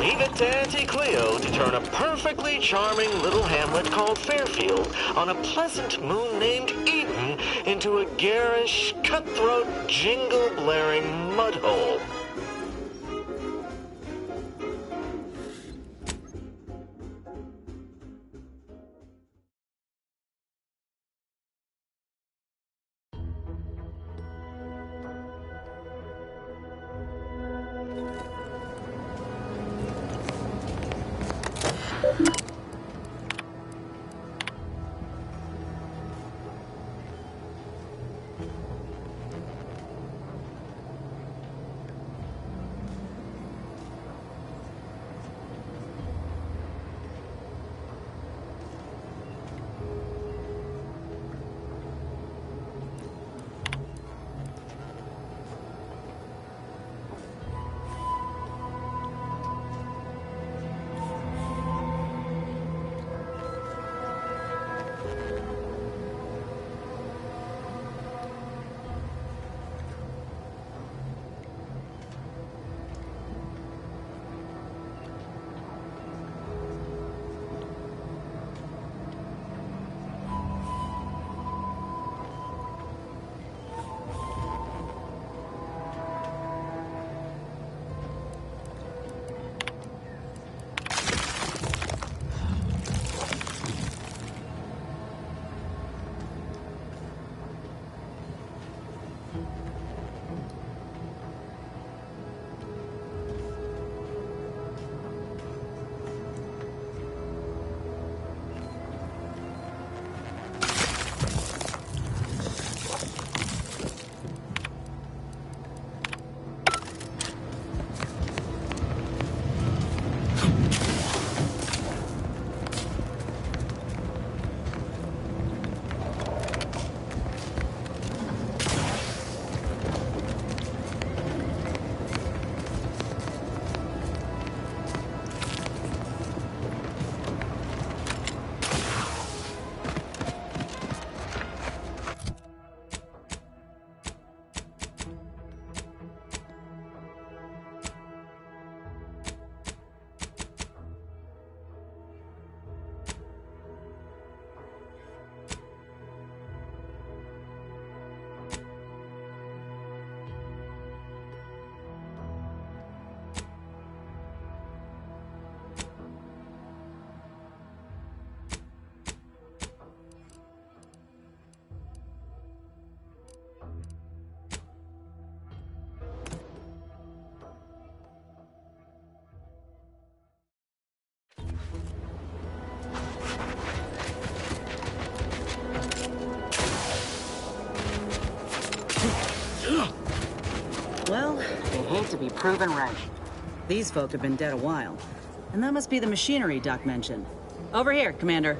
leave it to Auntie Cleo to turn a perfectly charming little hamlet called Fairfield on a pleasant moon named Eden into a garish, cutthroat, jingle-blaring mudhole. Well, they hate to be proven right. These folk have been dead a while. And that must be the machinery Doc mentioned. Over here, Commander.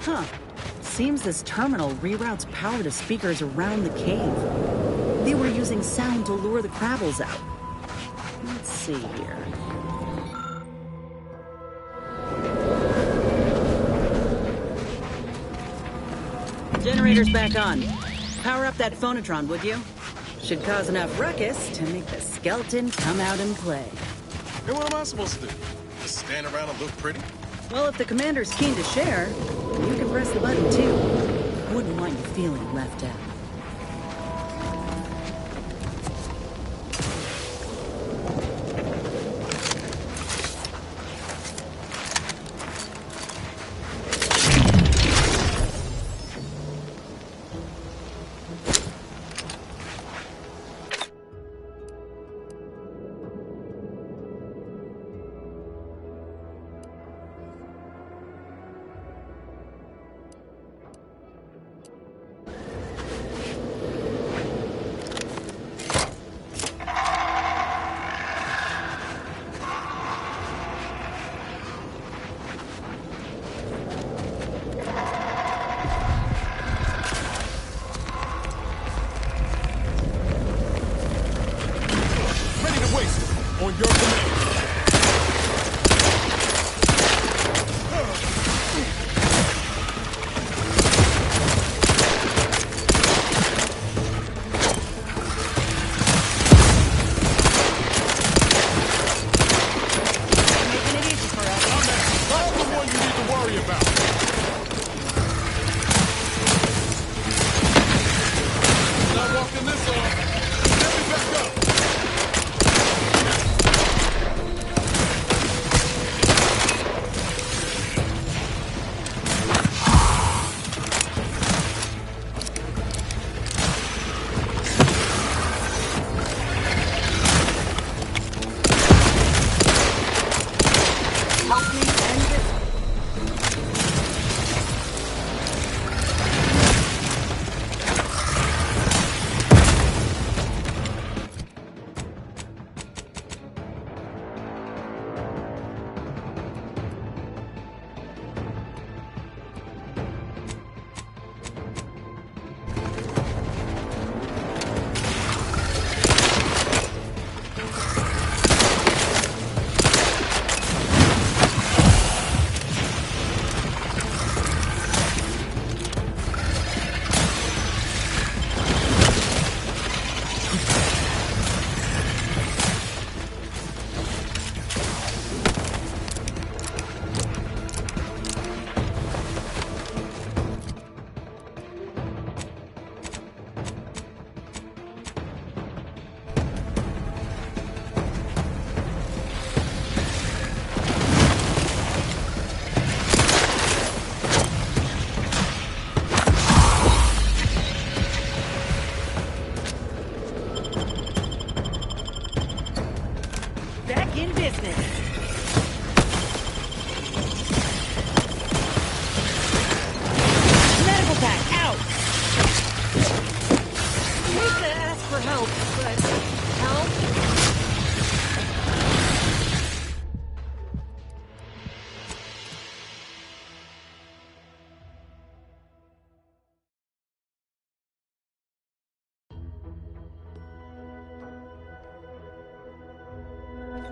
Huh. Seems this terminal reroutes power to speakers around the cave. They were using sound to lure the Crabbles out. Let's see here. Generator's back on. Power up that phonotron, would you? Should cause enough ruckus to make the skeleton come out and play. Hey, what am I supposed to do? Just stand around and look pretty? Well, if the commander's keen to share, you can press the button too. Wouldn't want you feeling left out.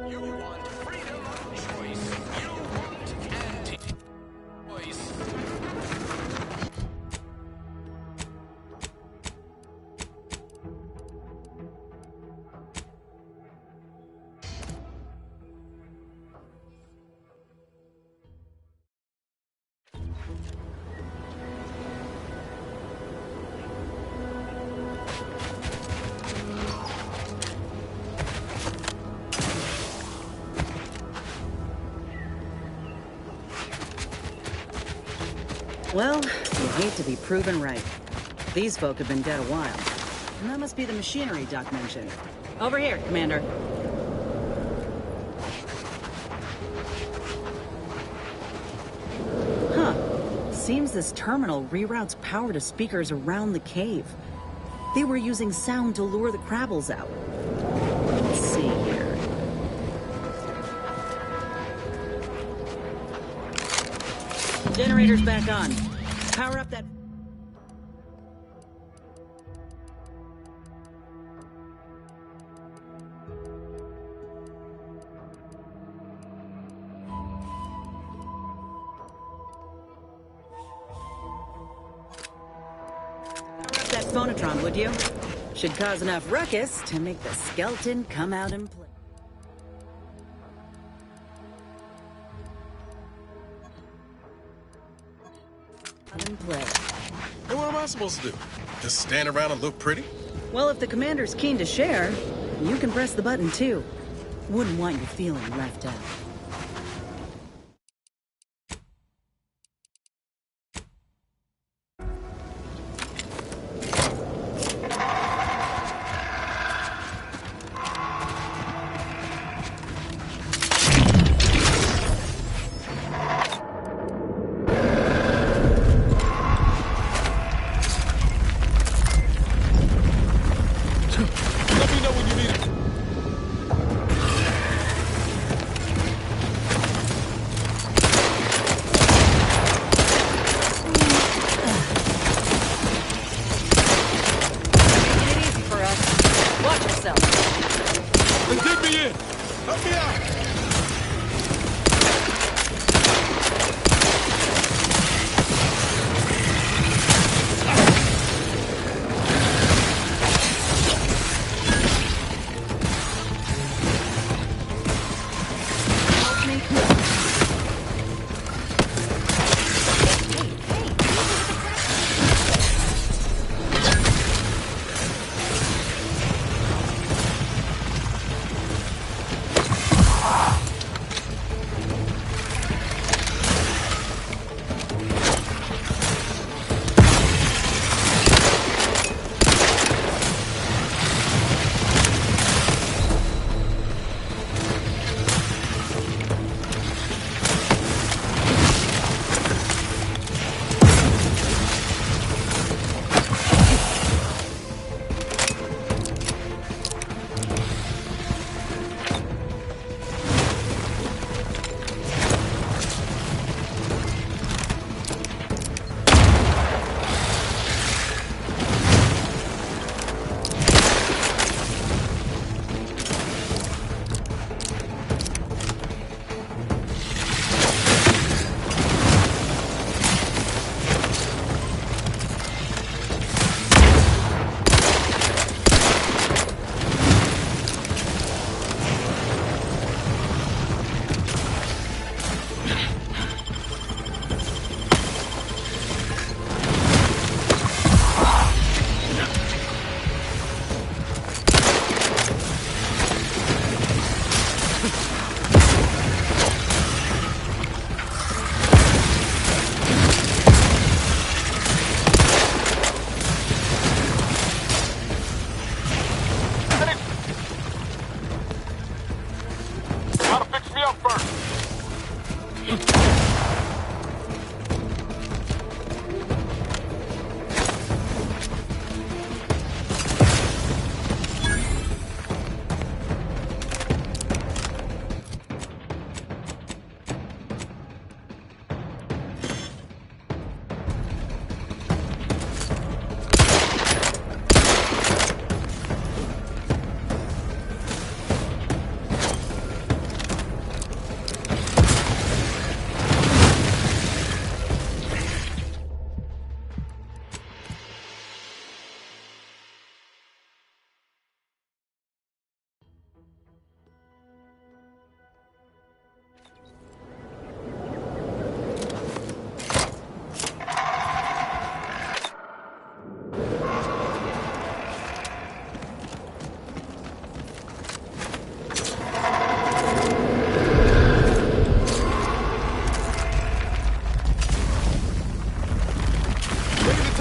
You want freedom of choice. You want anti-choice. Well, you hate to be proven right. These folk have been dead a while. And that must be the machinery Doc mentioned. Over here, Commander. Huh. Seems this terminal reroutes power to speakers around the cave. They were using sound to lure the Crabbles out. Let's see here. Generator's back on. Power up that... that phonotron, would you? Should cause enough ruckus to make the skeleton come out and play. And what am I supposed to do? Just stand around and look pretty? Well, if the commander's keen to share, you can press the button too. Wouldn't want you feeling left out. Let me know when you need it.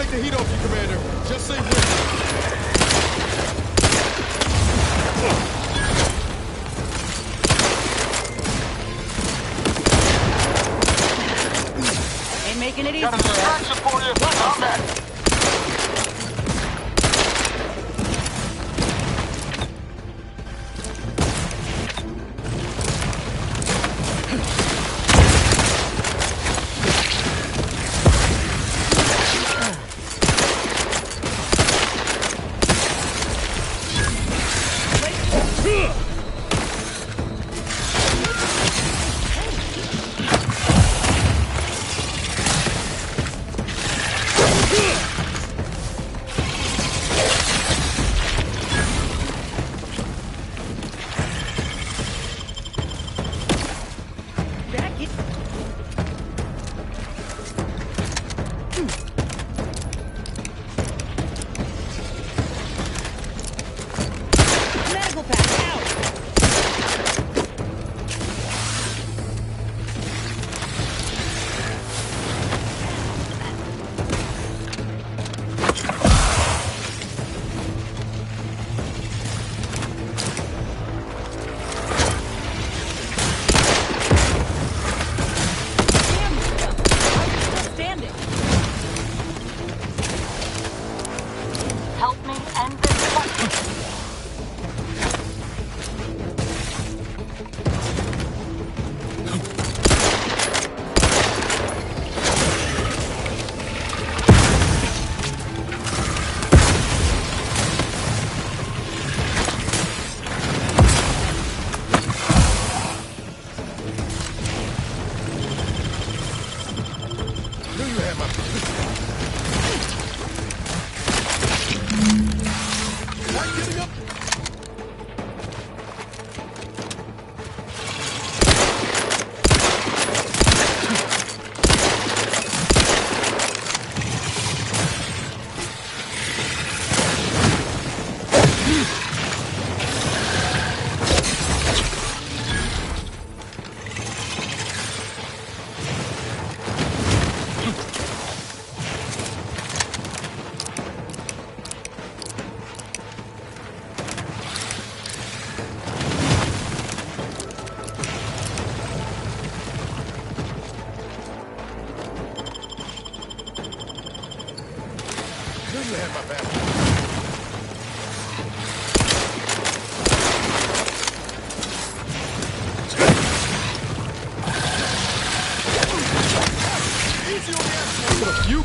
take the heat off you, Commander. Just say when. Ain't making it easy. Got a distraction for you. Combat. Back in. Medical pack out. Damn this stuff. I'm still standing. Help me end this fight. Knew you had my... Not getting up. Knew you had my back. Easy on the asshole. Put a few.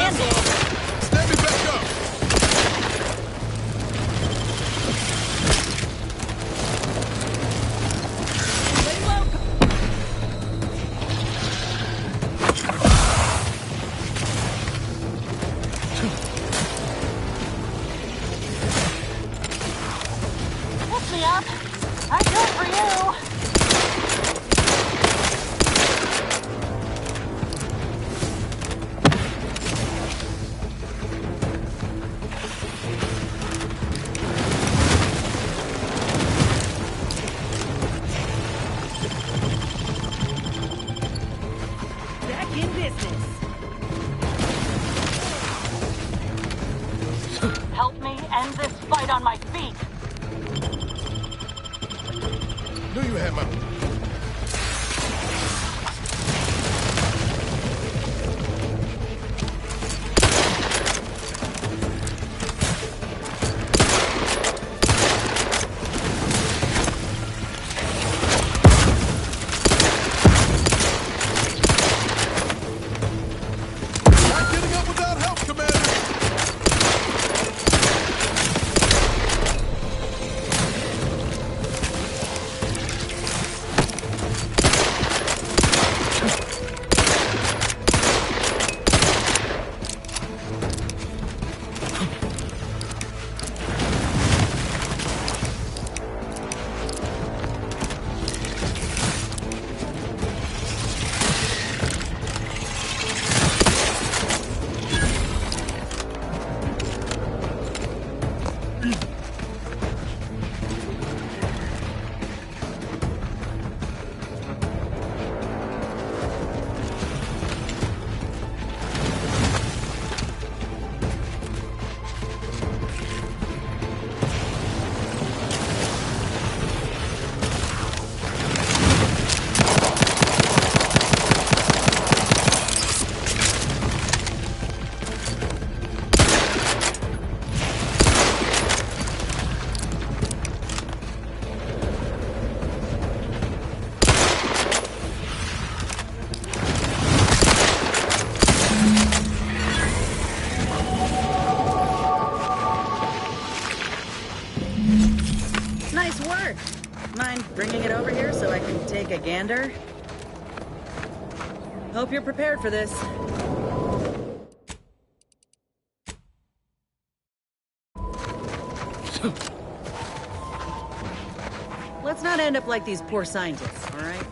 Band-Aid. Stand me back up! Lay low. Pick me up. I'd do it for you. Back in business. Help me end this fight on my feet. Knew you had my... Not getting up without help, Commander! Nice work. Mind bringing it over here so I can take a gander? Hope you're prepared for this. Let's not end up like these poor scientists, all right?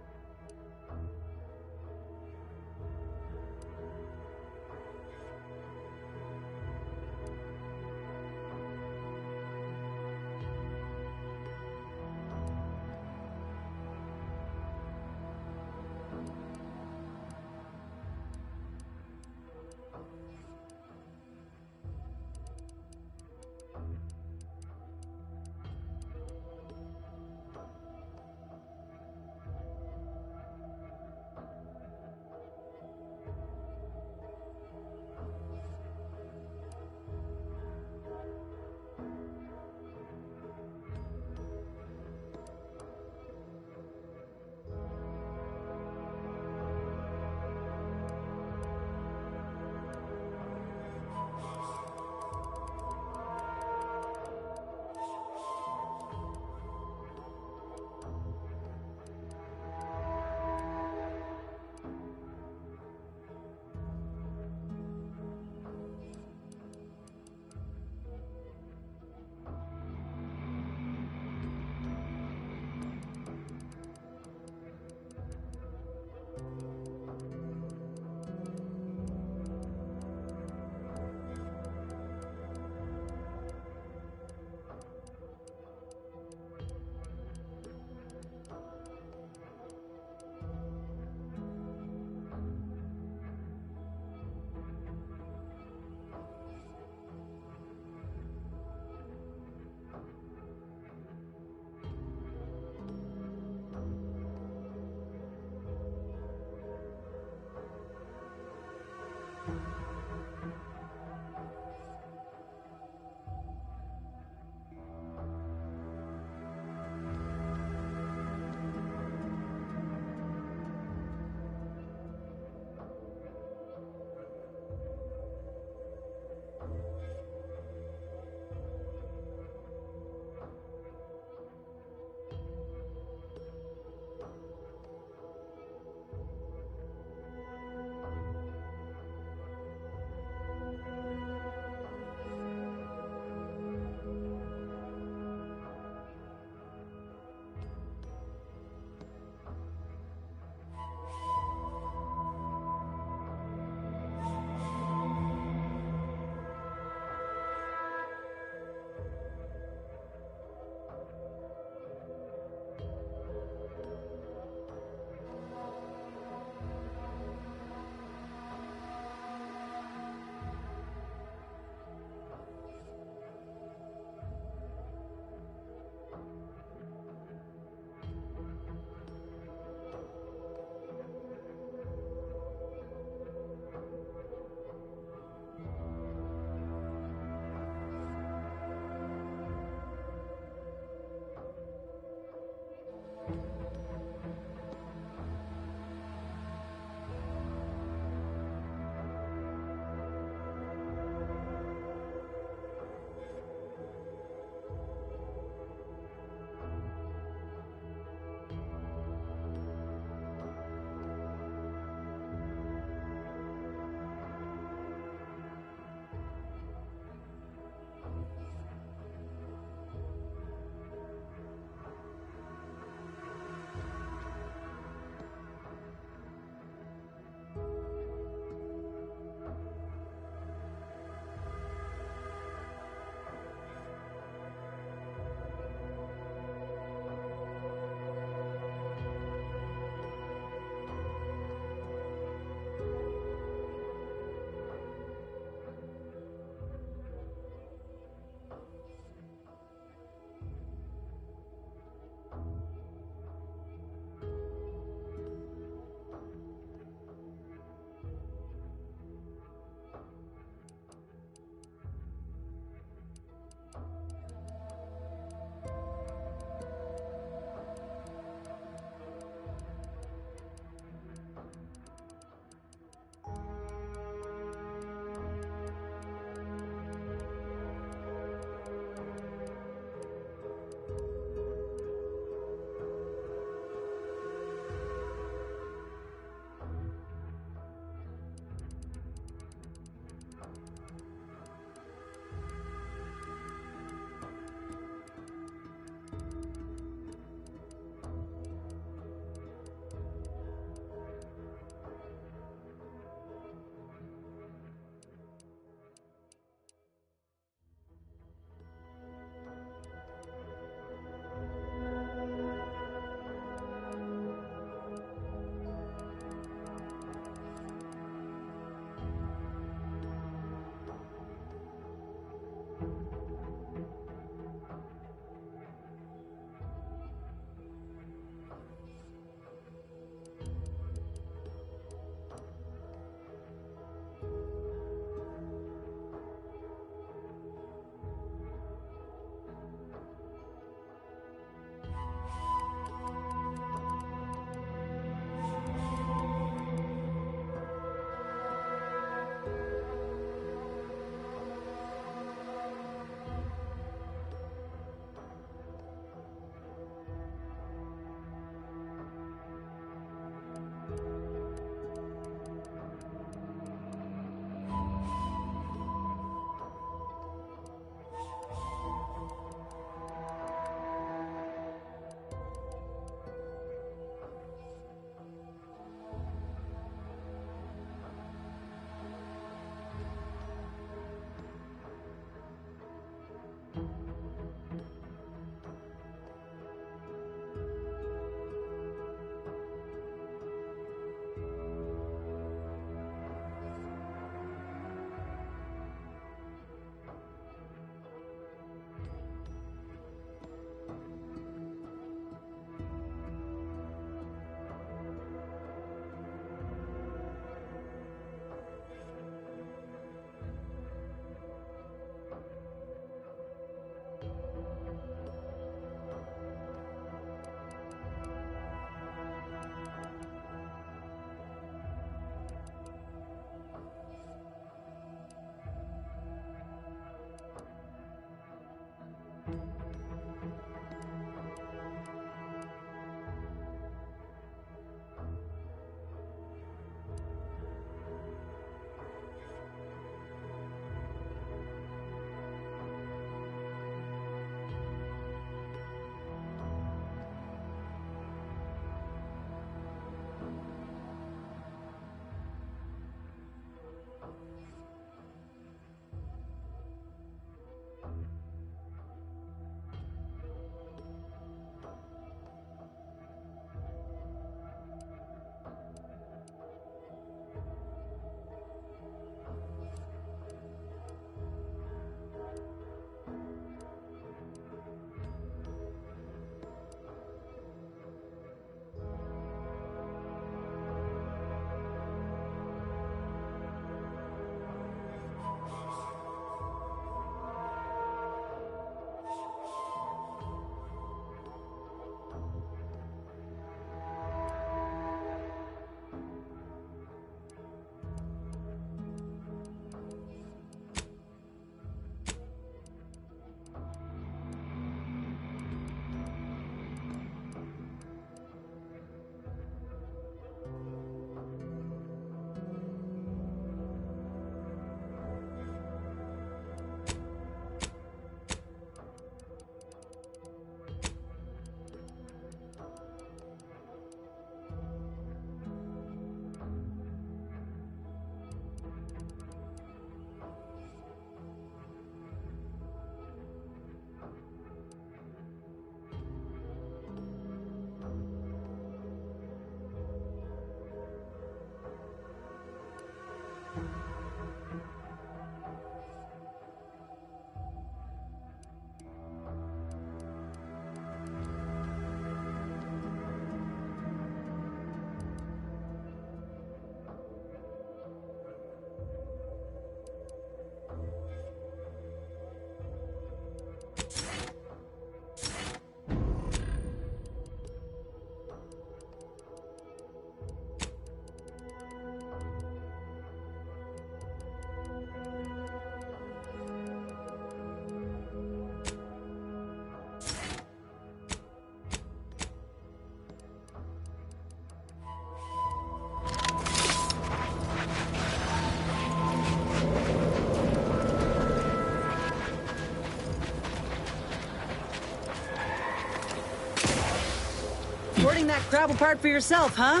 Hoarding that crab apart for yourself, huh?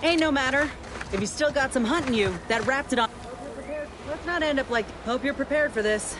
Ain't no matter. If you still got some hunt in you, that wrapped it on. Let's not end up like. Hope you're prepared for this.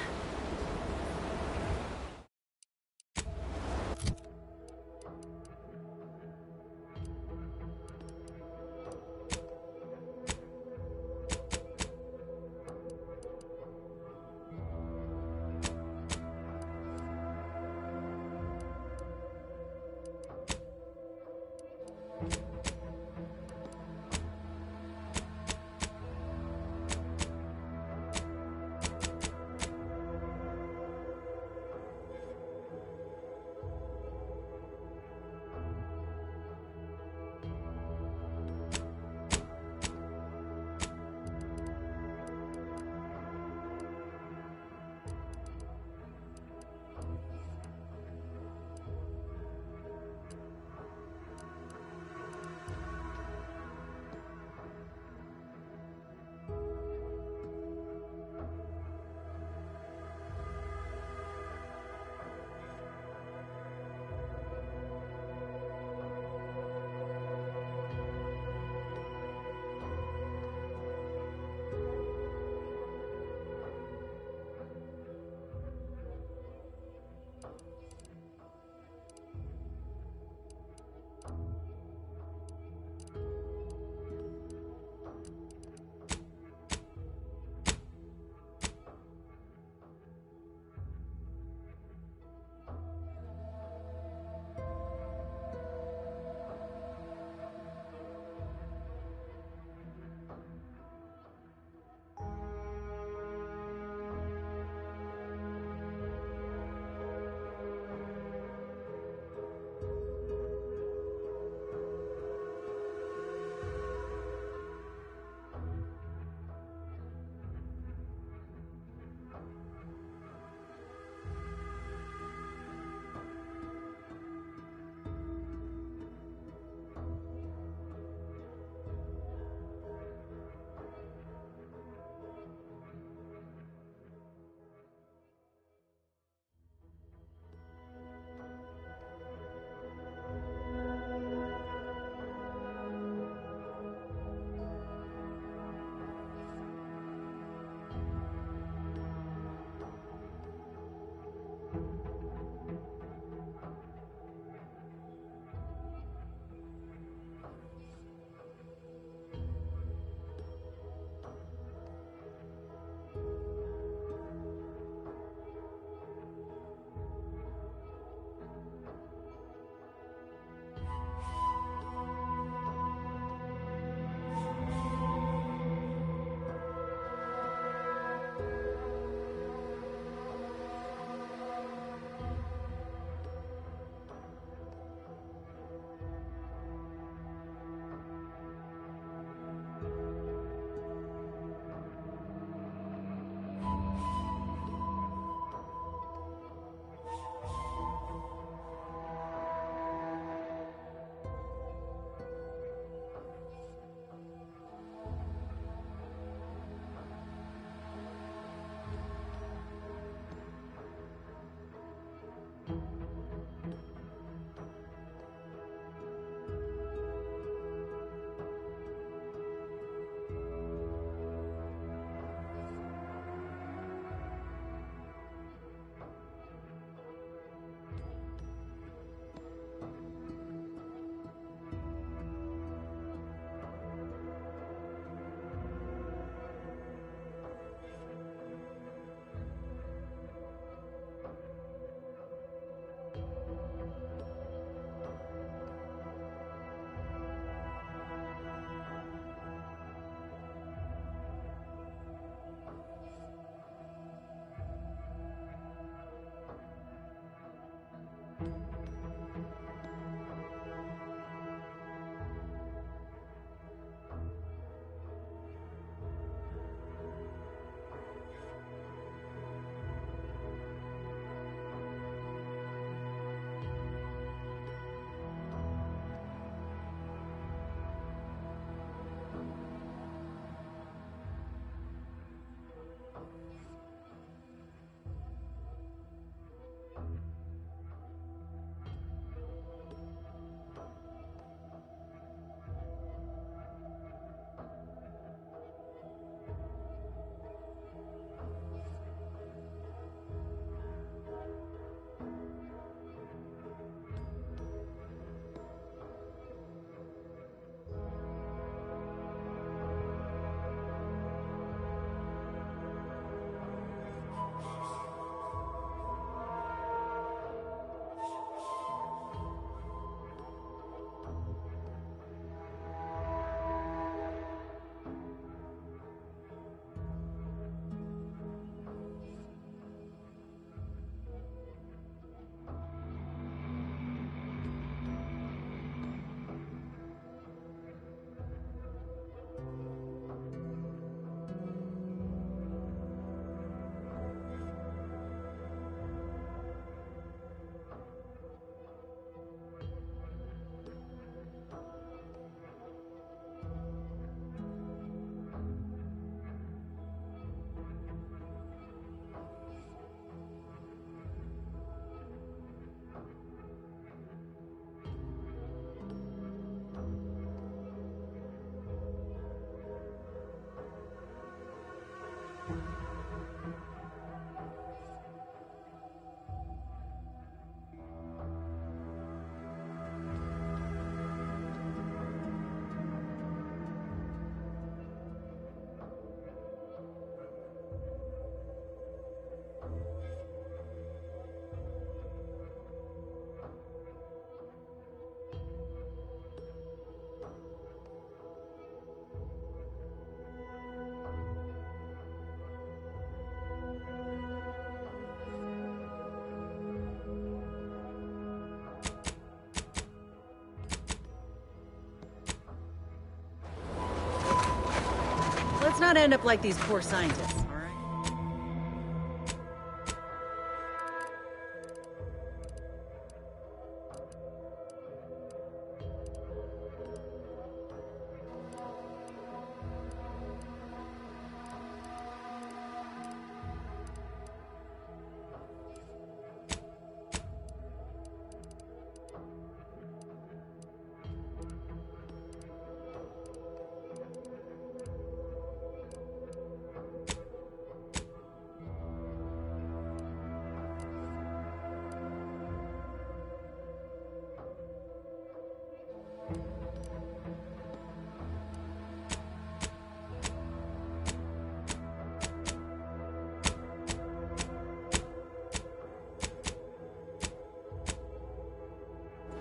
Let's not end up like these poor scientists, all right?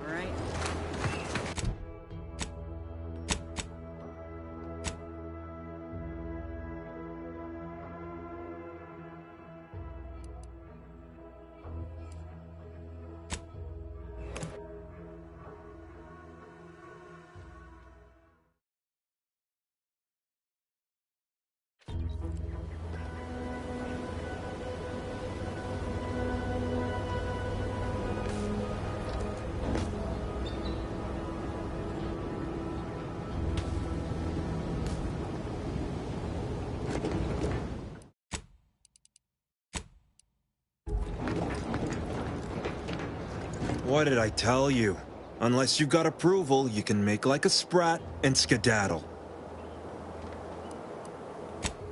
All right. What did I tell you? Unless you got approval, you can make like a sprat and skedaddle.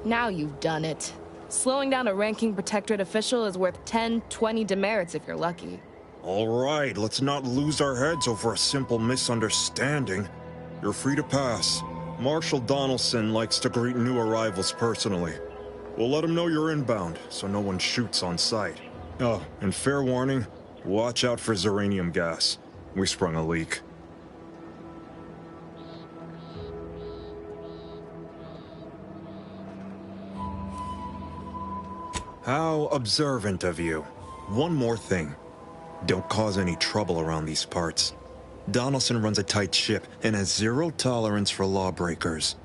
Now you've done it. Slowing down a ranking protectorate official is worth 10, 20 demerits if you're lucky. All right, let's not lose our heads over a simple misunderstanding. You're free to pass. Marshal Donaldson likes to greet new arrivals personally. We'll let him know you're inbound, so no one shoots on sight. Oh, and fair warning, watch out for Zeranium gas. We sprung a leak. How observant of you. One more thing. Don't cause any trouble around these parts. Donaldson runs a tight ship and has zero tolerance for lawbreakers.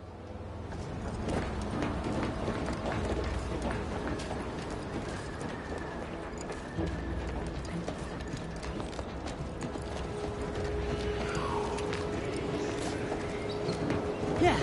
Yeah.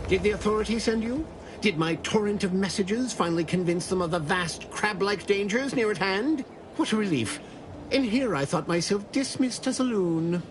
Did the authorities send you? Did my torrent of messages finally convince them of the vast crab-like dangers near at hand? What a relief. In here I thought myself dismissed as a loon.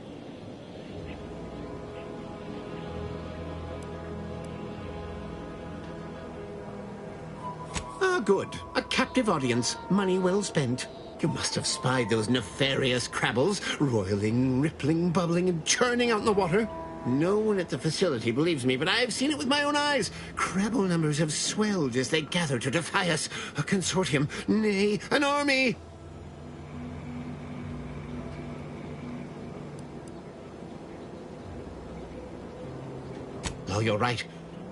Ah, good. A captive audience. Money well spent. You must have spied those nefarious crabbles, roiling, rippling, bubbling, and churning out in the water. No one at the facility believes me, but I've seen it with my own eyes. Crabble numbers have swelled as they gather to defy us. A consortium, nay, an army. Oh, you're right.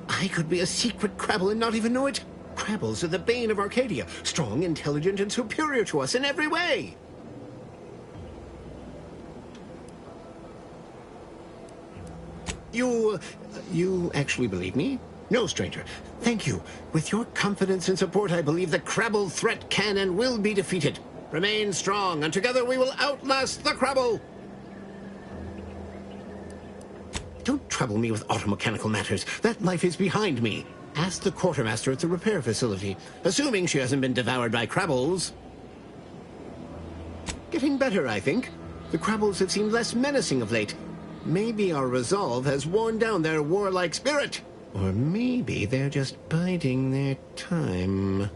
I could be a secret Crabble and not even know it. Crabbles are the bane of Arcadia. Strong, intelligent, and superior to us in every way. You actually believe me? No, stranger. Thank you. With your confidence and support, I believe the Crabble threat can and will be defeated. Remain strong, and together we will outlast the Crabble. Don't trouble me with automechanical matters. That life is behind me. Ask the quartermaster at the repair facility, assuming she hasn't been devoured by Crabbles. Getting better, I think. The Crabbles have seemed less menacing of late. Maybe our resolve has worn down their warlike spirit. Or maybe they're just biding their time.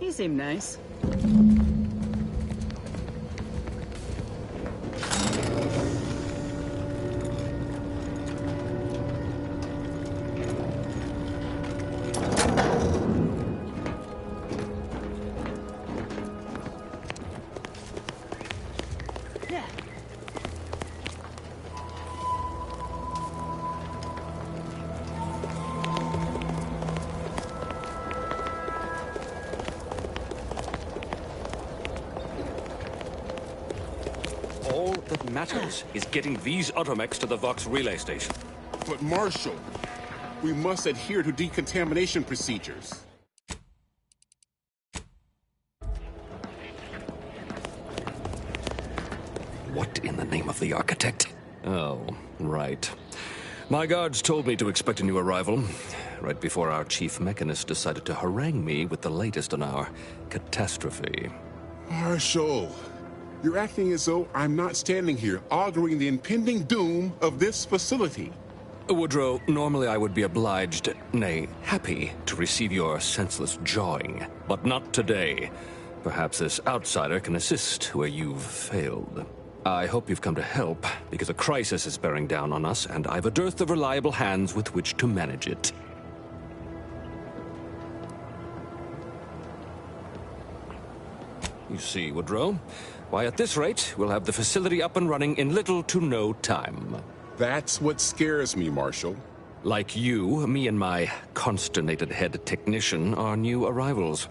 He seemed nice. All that matters is getting these automechs to the Vox relay station. But Marshal, we must adhere to decontamination procedures. What in the name of the architect? Oh, right. My guards told me to expect a new arrival, right before our chief mechanist decided to harangue me with the latest on our catastrophe. Marshal, you're acting as though I'm not standing here auguring the impending doom of this facility. Woodrow, normally I would be obliged, nay, happy, to receive your senseless jawing, but not today. Perhaps this outsider can assist where you've failed. I hope you've come to help, because a crisis is bearing down on us, and I've a dearth of reliable hands with which to manage it. You see, Woodrow, why at this rate, we'll have the facility up and running in little to no time. That's what scares me, Marshal. Like you, me and my consternated head technician are new arrivals,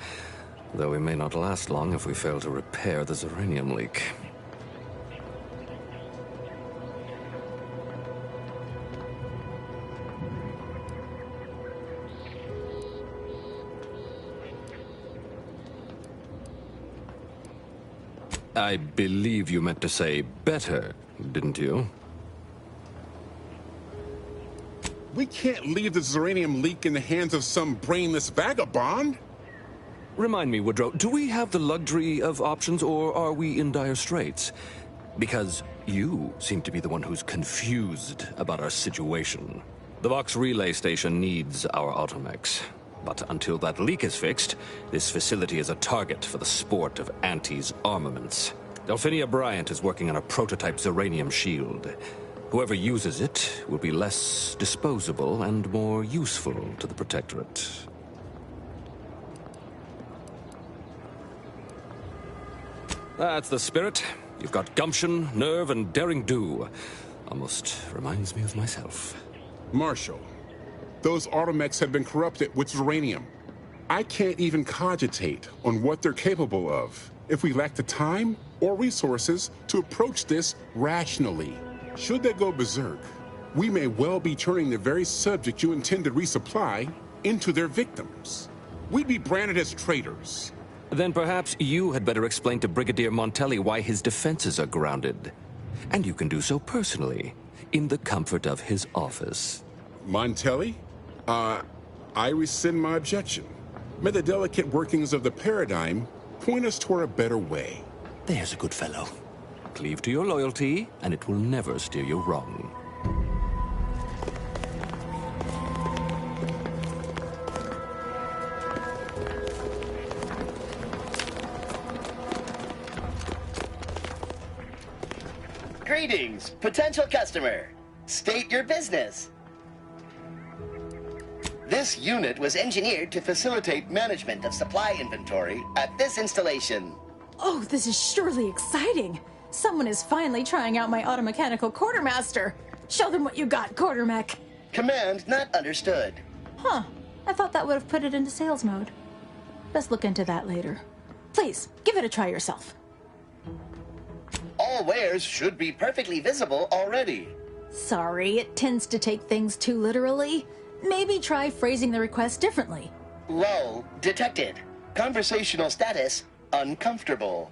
though we may not last long if we fail to repair the Zeranium leak. I believe you meant to say better, didn't you? We can't leave the Zeranium leak in the hands of some brainless vagabond. Remind me, Woodrow, do we have the luxury of options, or are we in dire straits? Because you seem to be the one who's confused about our situation. The Vox relay station needs our automechs. But until that leak is fixed, this facility is a target for the sport of Anti's armaments. Delphinia Bryant is working on a prototype Zeranium shield. Whoever uses it will be less disposable and more useful to the Protectorate. That's the spirit. You've got gumption, nerve, and daring do. Almost reminds me of myself. Marshal, those automechs have been corrupted with Zeranium. I can't even cogitate on what they're capable of if we lack the time or resources to approach this rationally. Should they go berserk, we may well be turning the very subject you intend to resupply into their victims. We'd be branded as traitors. Then perhaps you had better explain to Brigadier Montelli why his defenses are grounded. And you can do so personally, in the comfort of his office. Montelli? I rescind my objection. May the delicate workings of the paradigm point us toward a better way. There's a good fellow. Cleave to your loyalty, and it will never steer you wrong. Greetings, potential customer. State your business. This unit was engineered to facilitate management of supply inventory at this installation. Oh, this is surely exciting. Someone is finally trying out my automechanical quartermaster. Show them what you got, Quartermech. Command not understood. Huh. I thought that would have put it into sales mode. Best look into that later. Please, give it a try yourself. All wares should be perfectly visible already. Sorry, it tends to take things too literally. Maybe try phrasing the request differently. Lull detected. Conversational status uncomfortable.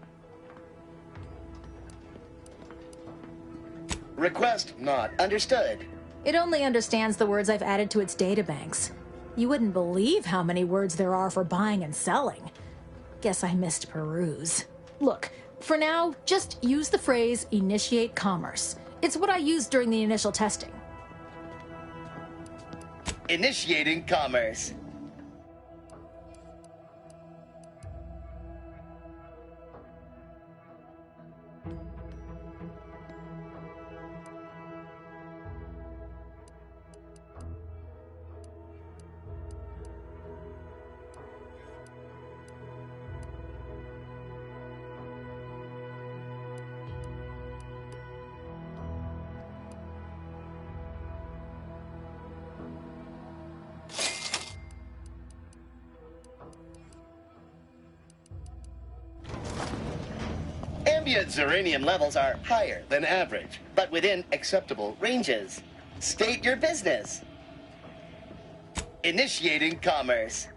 Request not understood. It only understands the words I've added to its databanks. You wouldn't believe how many words there are for buying and selling. Guess I missed peruse. Look, for now, just use the phrase initiate commerce. It's what I used during the initial testing. Initiating commerce. Ambient Zeranium levels are higher than average, but within acceptable ranges. State your business. Initiating commerce.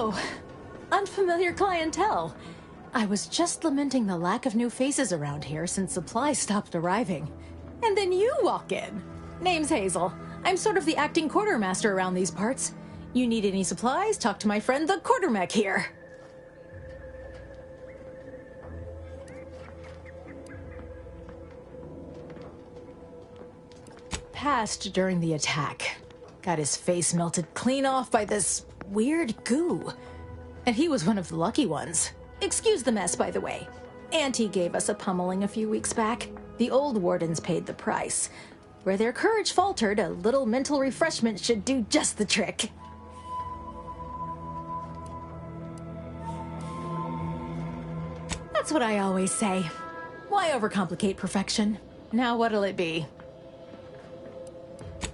Oh, unfamiliar clientele. I was just lamenting the lack of new faces around here since supplies stopped arriving. And then you walk in. Name's Hazel. I'm sort of the acting quartermaster around these parts. You need any supplies? Talk to my friend the Quartermech here. Passed during the attack. Got his face melted clean off by this weird goo. And he was one of the lucky ones. Excuse the mess, by the way. Auntie gave us a pummeling a few weeks back. The old wardens paid the price. Where their courage faltered, a little mental refreshment should do just the trick. That's what I always say. Why overcomplicate perfection? Now what'll it be?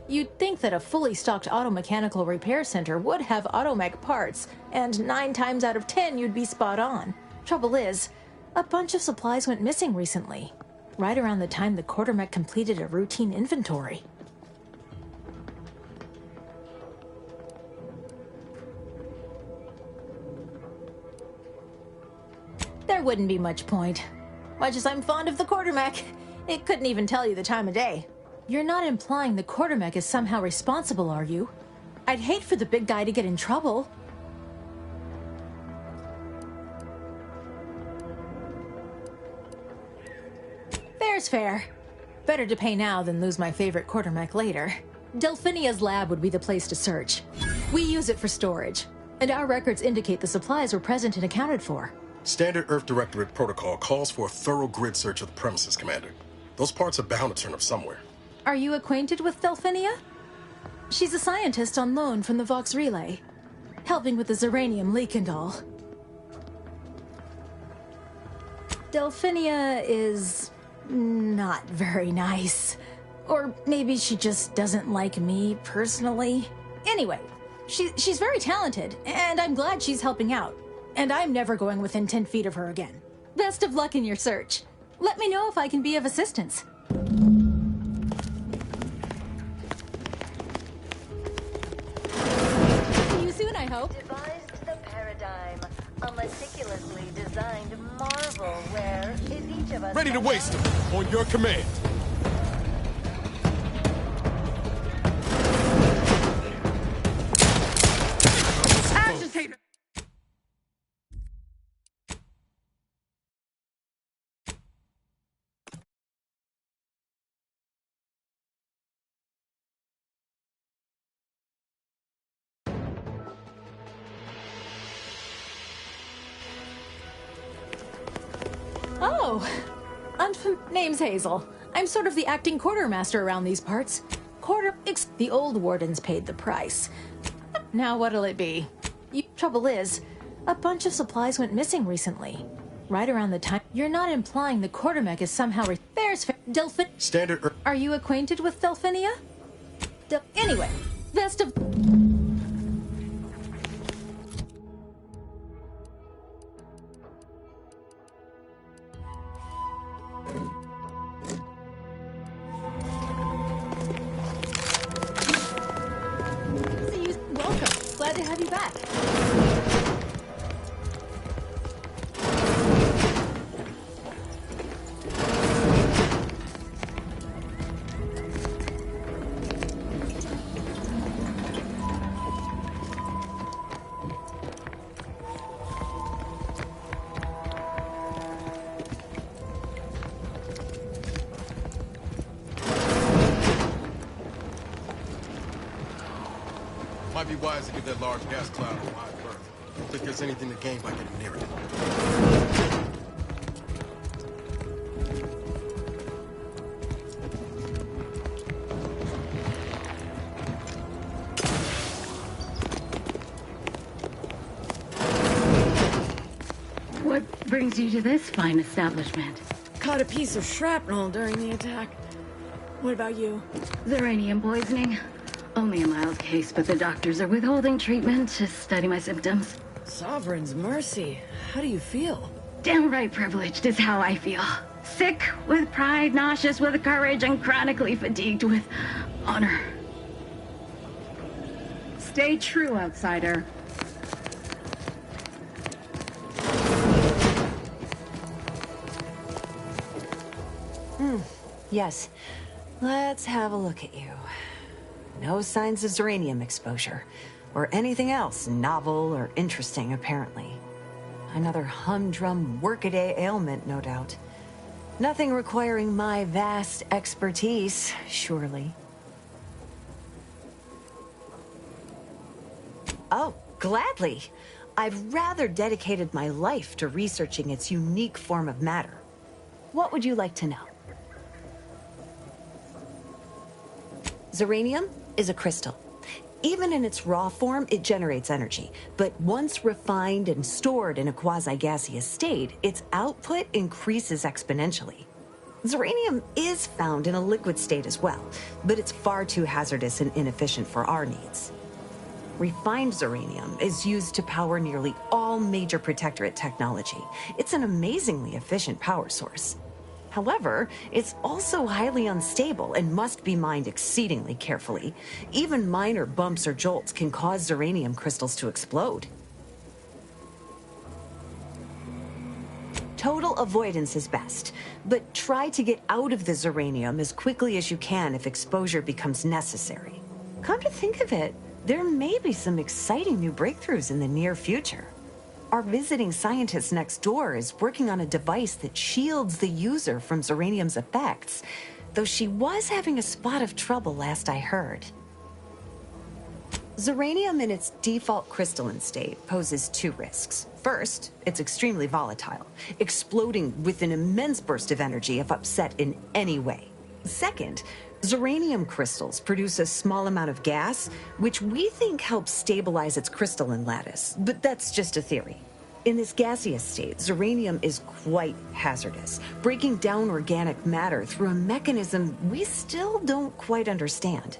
You'd think that a fully stocked auto-mechanical repair center would have automech parts, and 9 times out of 10 you'd be spot on. Trouble is, a bunch of supplies went missing recently, right around the time the Quartermech completed a routine inventory. There wouldn't be much point. Much as I'm fond of the Quartermech, it couldn't even tell you the time of day. You're not implying the Quartermech is somehow responsible, are you? I'd hate for the big guy to get in trouble. Fair's fair. Better to pay now than lose my favorite Quartermech later. Delphinia's lab would be the place to search. We use it for storage, and our records indicate the supplies were present and accounted for. Standard Earth Directorate protocol calls for a thorough grid search of the premises, Commander. Those parts are bound to turn up somewhere. Are you acquainted with Delphinia? She's a scientist on loan from the Vox Relay, helping with the Zeranium leak and all. Delphinia is not very nice. Or maybe she just doesn't like me personally. Anyway, she's very talented, and I'm glad she's helping out. And I'm never going within 10 feet of her again. Best of luck in your search. Let me know if I can be of assistance. See you soon, I hope. Devised the paradigm, a meticulously designed marvel where if each of us... Ready to waste them, on your command. Agitator! Oh, name's Hazel. I'm sort of the acting quartermaster around these parts. The old wardens paid the price. Now what'll it be? Trouble is, a bunch of supplies went missing recently. Right around the time... You're not implying the quartermech is somehow... There's... Delphin... Standard... Are you acquainted with Delphinia? Anyway, best of... Welcome. Glad to have you back. Might be wise to give that large gas cloud a wide berth. Don't think there's anything to gain by getting near it. What brings you to this fine establishment? Caught a piece of shrapnel during the attack. What about you? Zeranium poisoning. Only a mild case, but the doctors are withholding treatment to study my symptoms. Sovereign's mercy. How do you feel? Downright privileged is how I feel. Sick with pride, nauseous with courage, and chronically fatigued with honor. Stay true, outsider. Yes. Let's have a look at you. No signs of Zeranium exposure, or anything else novel or interesting, apparently. Another humdrum workaday ailment, no doubt. Nothing requiring my vast expertise, surely. Oh, gladly. I've rather dedicated my life to researching its unique form of matter. What would you like to know? Zeranium is a crystal. Even in its raw form, it generates energy. But once refined and stored in a quasi-gaseous state, its output increases exponentially. Zeranium is found in a liquid state as well, but it's far too hazardous and inefficient for our needs. Refined Zeranium is used to power nearly all major Protectorate technology. It's an amazingly efficient power source. However, it's also highly unstable and must be mined exceedingly carefully. Even minor bumps or jolts can cause Zeranium crystals to explode. Total avoidance is best, but try to get out of the Zeranium as quickly as you can if exposure becomes necessary. Come to think of it, there may be some exciting new breakthroughs in the near future. Our visiting scientist next door is working on a device that shields the user from Zeranium's effects, though she was having a spot of trouble last I heard. Zeranium in its default crystalline state poses two risks. First, it's extremely volatile, exploding with an immense burst of energy if upset in any way. Second, Zeranium crystals produce a small amount of gas, which we think helps stabilize its crystalline lattice, but that's just a theory. In this gaseous state, zeranium is quite hazardous, breaking down organic matter through a mechanism we still don't quite understand.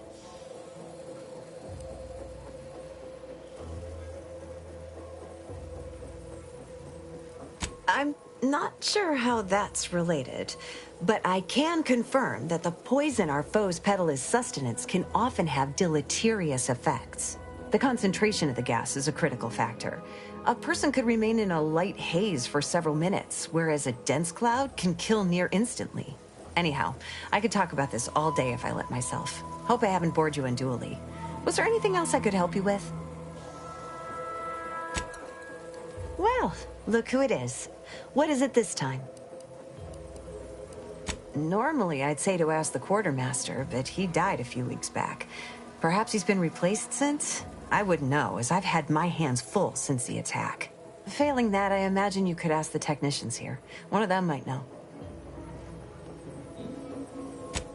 I'm not sure how that's related, but I can confirm that the poison our foes peddle as sustenance can often have deleterious effects. The concentration of the gas is a critical factor. A person could remain in a light haze for several minutes, whereas a dense cloud can kill near instantly. Anyhow, I could talk about this all day if I let myself. Hope I haven't bored you unduly. Was there anything else I could help you with? Well, look who it is. What is it this time? Normally, I'd say to ask the quartermaster, but he died a few weeks back. Perhaps he's been replaced since? I wouldn't know, as I've had my hands full since the attack. Failing that, I imagine you could ask the technicians here. One of them might know.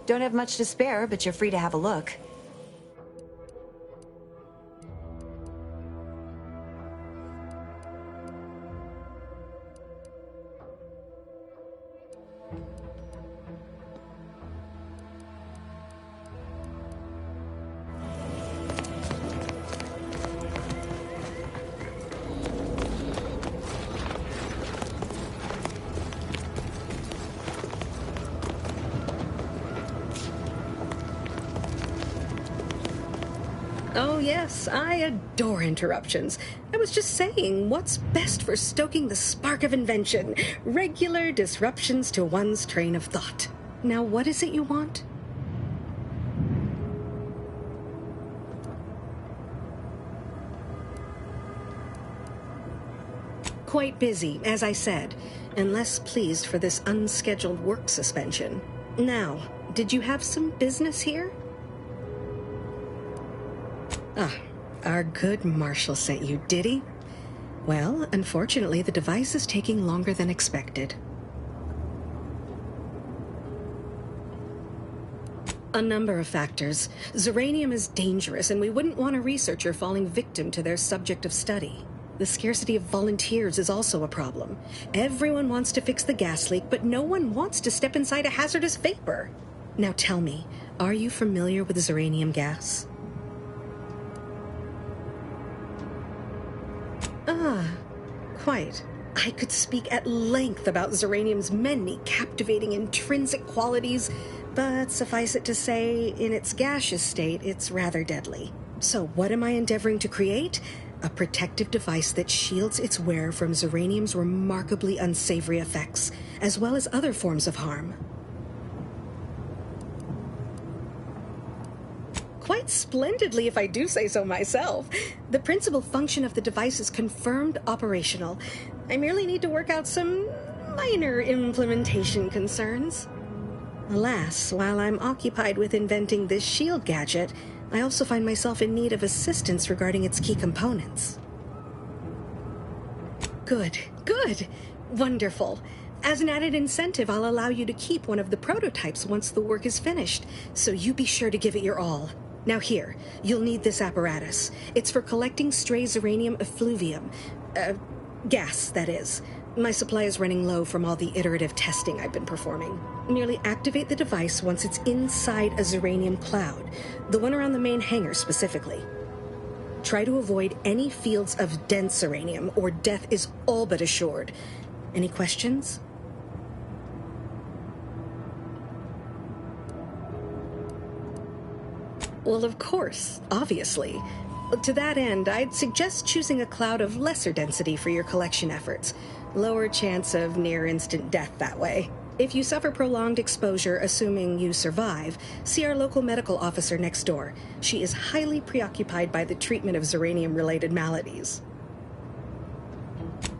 Don't have much to spare, but you're free to have a look. Oh yes, I adore interruptions. I was just saying, what's best for stoking the spark of invention? Regular disruptions to one's train of thought. Now what is it you want? Quite busy, as I said, and less pleased for this unscheduled work suspension. Now, did you have some business here? Ah, our good Marshal sent you, did he? Well, unfortunately, the device is taking longer than expected. A number of factors. Zeranium is dangerous, and we wouldn't want a researcher falling victim to their subject of study. The scarcity of volunteers is also a problem. Everyone wants to fix the gas leak, but no one wants to step inside a hazardous vapor. Now tell me, are you familiar with zeranium gas? Ah, quite. I could speak at length about zeranium's many captivating intrinsic qualities, but suffice it to say, in its gaseous state, it's rather deadly. So what am I endeavoring to create? A protective device that shields its wearer from zeranium's remarkably unsavory effects, as well as other forms of harm. Quite splendidly, if I do say so myself. The principal function of the device is confirmed operational. I merely need to work out some minor implementation concerns. Alas, while I'm occupied with inventing this shield gadget, I also find myself in need of assistance regarding its key components. Good, good, wonderful. As an added incentive, I'll allow you to keep one of the prototypes once the work is finished, so you be sure to give it your all. Now here, you'll need this apparatus. It's for collecting stray zeranium effluvium. Gas, that is. My supply is running low from all the iterative testing I've been performing. Merely activate the device once it's inside a zeranium cloud, the one around the main hangar specifically. Try to avoid any fields of dense zeranium, or death is all but assured. Any questions? Well, of course, obviously. To that end, I'd suggest choosing a cloud of lesser density for your collection efforts. Lower chance of near-instant death that way. If you suffer prolonged exposure, assuming you survive, see our local medical officer next door. She is highly preoccupied by the treatment of zeranium-related maladies.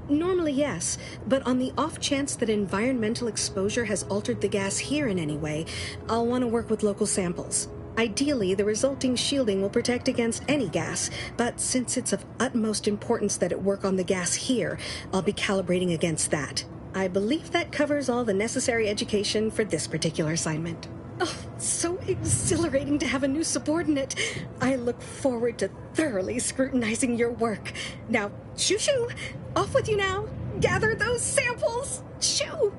Normally, yes, but on the off chance that environmental exposure has altered the gas here in any way, I'll want to work with local samples. Ideally, the resulting shielding will protect against any gas, but since it's of utmost importance that it work on the gas here, I'll be calibrating against that. I believe that covers all the necessary education for this particular assignment. Oh, so exhilarating to have a new subordinate. I look forward to thoroughly scrutinizing your work. Now, shoo-shoo! Off with you now! Gather those samples! Shoo!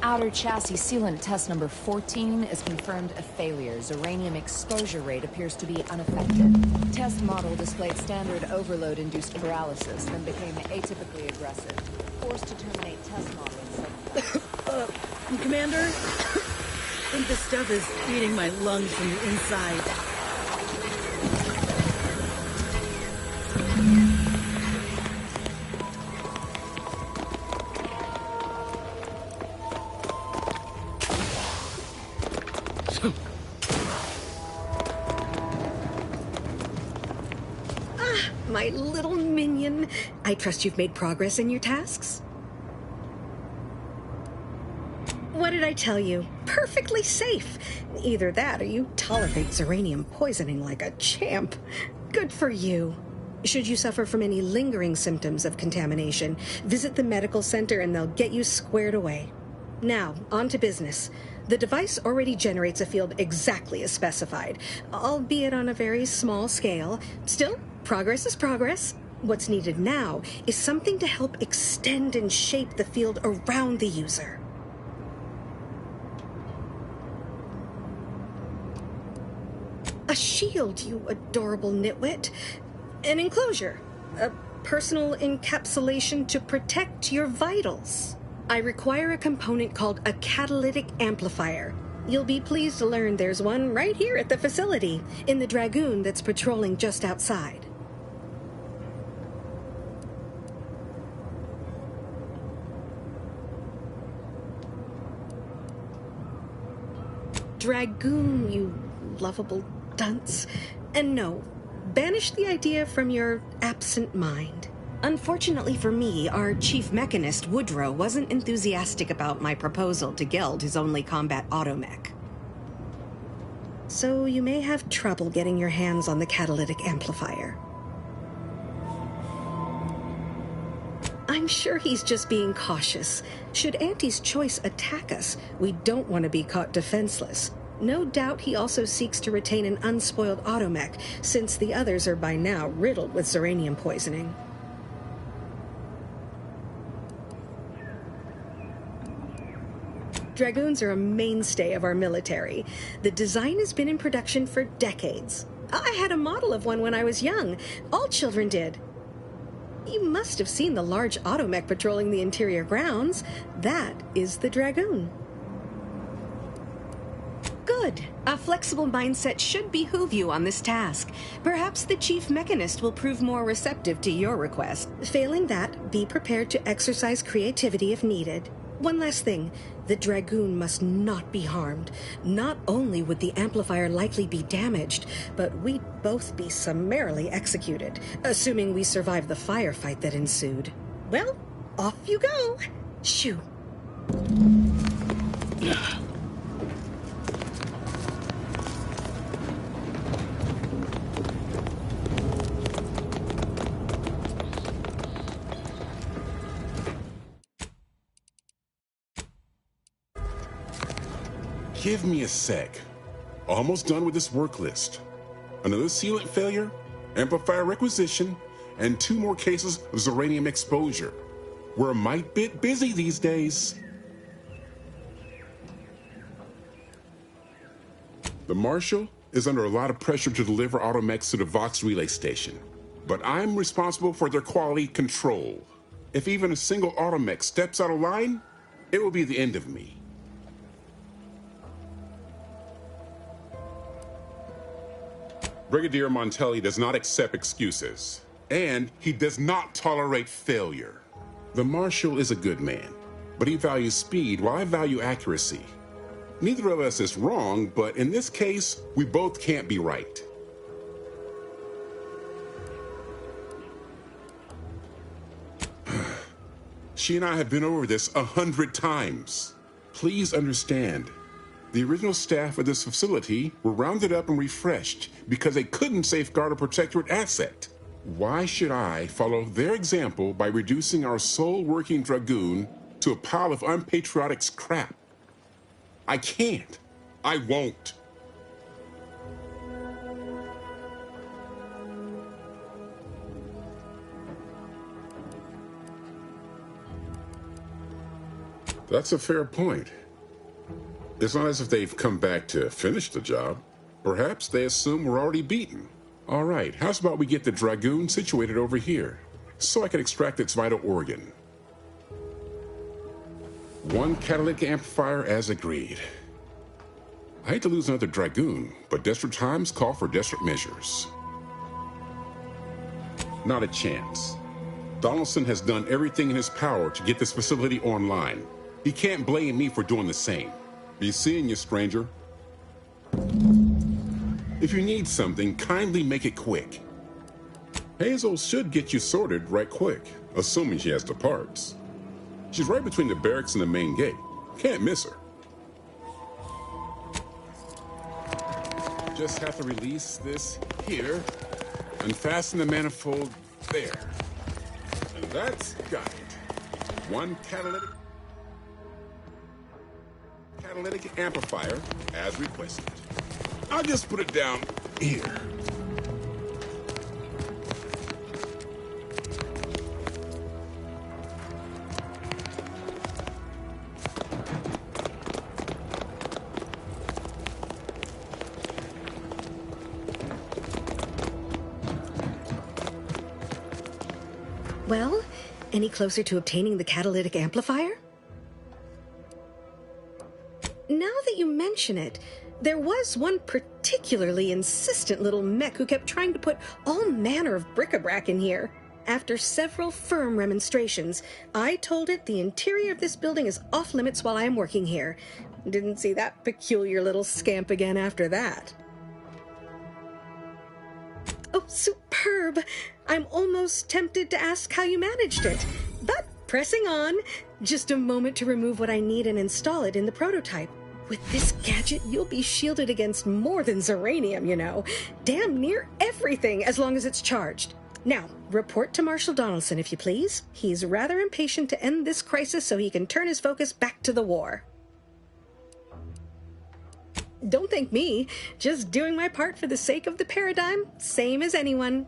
Outer chassis sealant test number 14 is confirmed a failure. Uranium exposure rate appears to be unaffected. Test model displayed standard overload-induced paralysis, then became atypically aggressive. Forced to terminate test modeling. Commander? I think this stuff is eating my lungs from the inside. My little minion. I trust you've made progress in your tasks? What did I tell you? Perfectly safe. Either that or you tolerate Zeranium poisoning like a champ. Good for you. Should you suffer from any lingering symptoms of contamination, visit the medical center and they'll get you squared away. Now, on to business. The device already generates a field exactly as specified, albeit on a very small scale. Still, progress is progress. What's needed now is something to help extend and shape the field around the user. A shield, you adorable nitwit. An enclosure. A personal encapsulation to protect your vitals. I require a component called a catalytic amplifier. You'll be pleased to learn there's one right here at the facility, in the Dragoon that's patrolling just outside. Dragoon, you lovable dunce. And no, banish the idea from your absent mind. Unfortunately for me, our chief mechanist, Woodrow, wasn't enthusiastic about my proposal to Geld his only combat automech. So you may have trouble getting your hands on the catalytic amplifier. I'm sure he's just being cautious. Should Auntie's choice attack us, we don't want to be caught defenseless. No doubt he also seeks to retain an unspoiled automech, since the others are by now riddled with Zeranium poisoning. Dragoons are a mainstay of our military. The design has been in production for decades. I had a model of one when I was young. All children did. You must have seen the large automech patrolling the interior grounds. That is the Dragoon. Good. A flexible mindset should behoove you on this task. Perhaps the chief mechanist will prove more receptive to your request. Failing that, be prepared to exercise creativity if needed. One last thing. The Dragoon must not be harmed. Not only would the amplifier likely be damaged, but we'd both be summarily executed, assuming we survive the firefight that ensued. Well, off you go. Shoo. Give me a sec. Almost done with this work list. Another sealant failure, amplifier requisition, and 2 more cases of Zeranium exposure. We're a mite bit busy these days. The Marshal is under a lot of pressure to deliver automechs to the Vox relay station, but I'm responsible for their quality control. If even a single automech steps out of line, it will be the end of me. Brigadier Montelli does not accept excuses, and he does not tolerate failure. The Marshal is a good man, but he values speed while I value accuracy. Neither of us is wrong, but in this case, we both can't be right. She and I have been over this 100 times. Please understand, the original staff of this facility were rounded up and refreshed because they couldn't safeguard a protectorate asset. Why should I follow their example by reducing our sole working Dragoon to a pile of unpatriotic scrap? I can't. I won't. That's a fair point. It's not as if they've come back to finish the job. Perhaps they assume we're already beaten. All right, how's about we get the Dragoon situated over here, so I can extract its vital organ? One catalytic amplifier as agreed. I hate to lose another Dragoon, but desperate times call for desperate measures. Not a chance. Donaldson has done everything in his power to get this facility online. He can't blame me for doing the same. Be seeing you, stranger. If you need something, kindly make it quick. Hazel should get you sorted right quick, assuming she has the parts. She's right between the barracks and the main gate. Can't miss her. Just have to release this here, unfasten the manifold there. And that's got it. One catalytic amplifier as requested. I'll just put it down here. Well, any closer to obtaining the catalytic amplifier? Now that you mention it, there was one particularly insistent little mech who kept trying to put all manner of bric-a-brac in here. After several firm remonstrations, I told it the interior of this building is off limits while I am working here. Didn't see that peculiar little scamp again after that. Oh, superb! I'm almost tempted to ask how you managed it. But pressing on, just a moment to remove what I need and install it in the prototype. With this gadget, you'll be shielded against more than Zeranium, you know. Damn near everything, as long as it's charged. Now, report to Marshal Donaldson, if you please. He's rather impatient to end this crisis so he can turn his focus back to the war. Don't thank me. Just doing my part for the sake of the paradigm, same as anyone.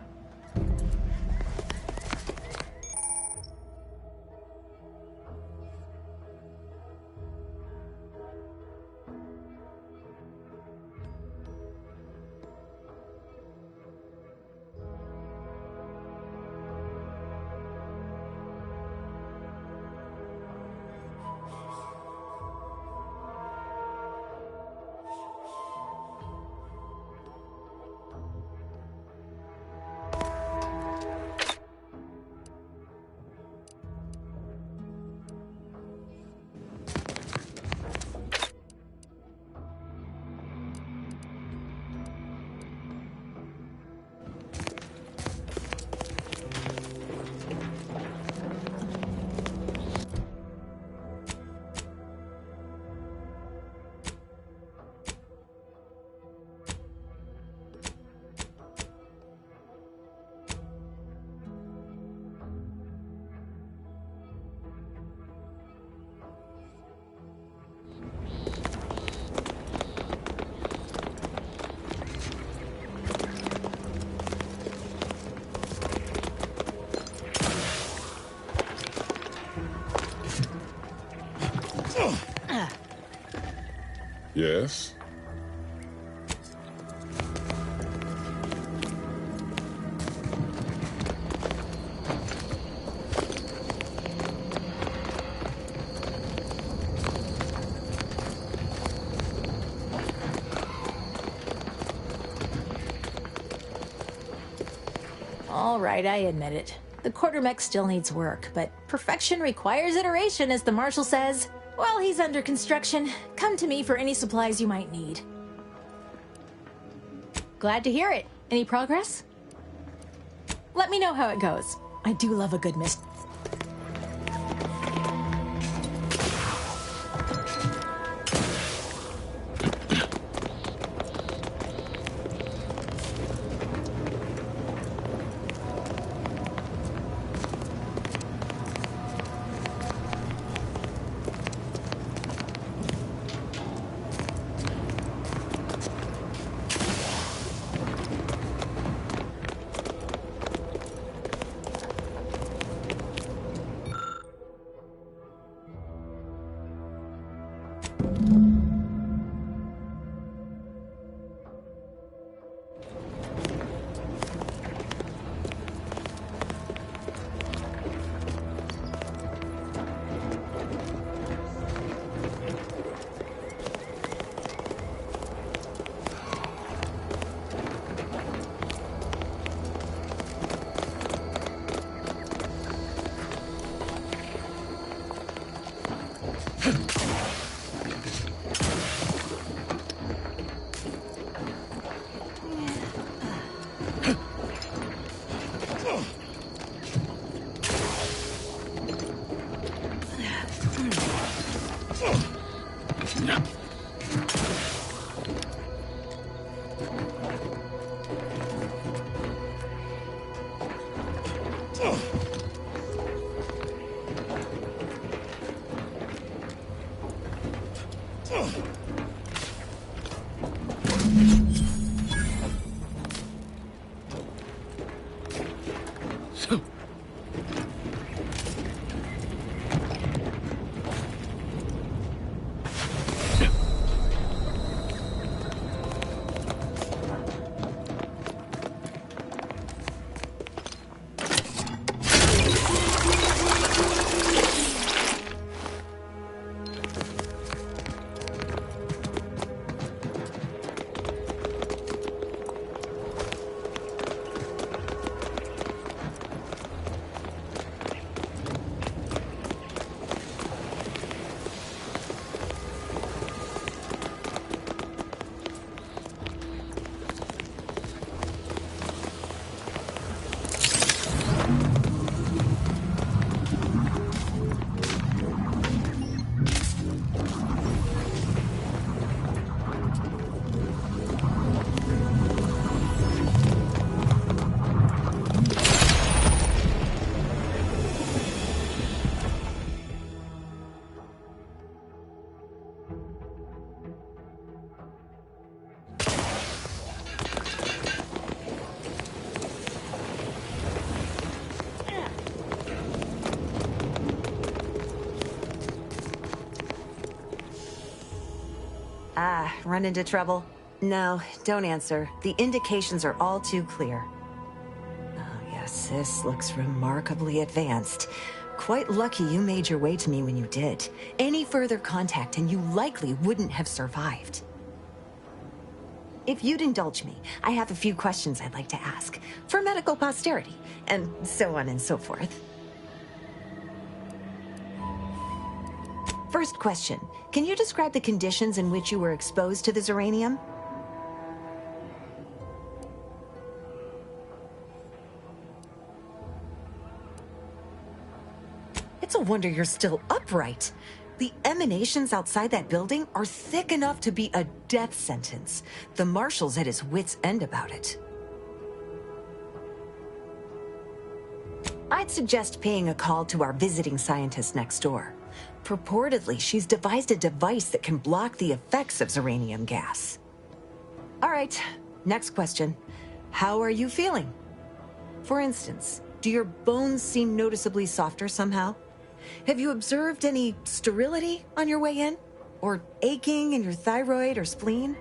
Yes? All right, I admit it. The quartermech still needs work, but perfection requires iteration, as the Marshal says. While he's under construction, come to me for any supplies you might need. Glad to hear it. Any progress? Let me know how it goes. I do love a good mystery. Run into trouble? No, don't answer. The indications are all too clear. Oh, yes, this looks remarkably advanced. Quite lucky you made your way to me when you did. Any further contact and you likely wouldn't have survived. If you'd indulge me, I have a few questions I'd like to ask, for medical posterity, and so on and so forth. First question, can you describe the conditions in which you were exposed to the Zeranium? It's a wonder you're still upright. The emanations outside that building are thick enough to be a death sentence. The Marshal's at his wit's end about it. I'd suggest paying a call to our visiting scientist next door. Purportedly, she's devised a device that can block the effects of Zeranium gas. All right, next question. How are you feeling? For instance, do your bones seem noticeably softer somehow? Have you observed any sterility on your way in? Or aching in your thyroid or spleen?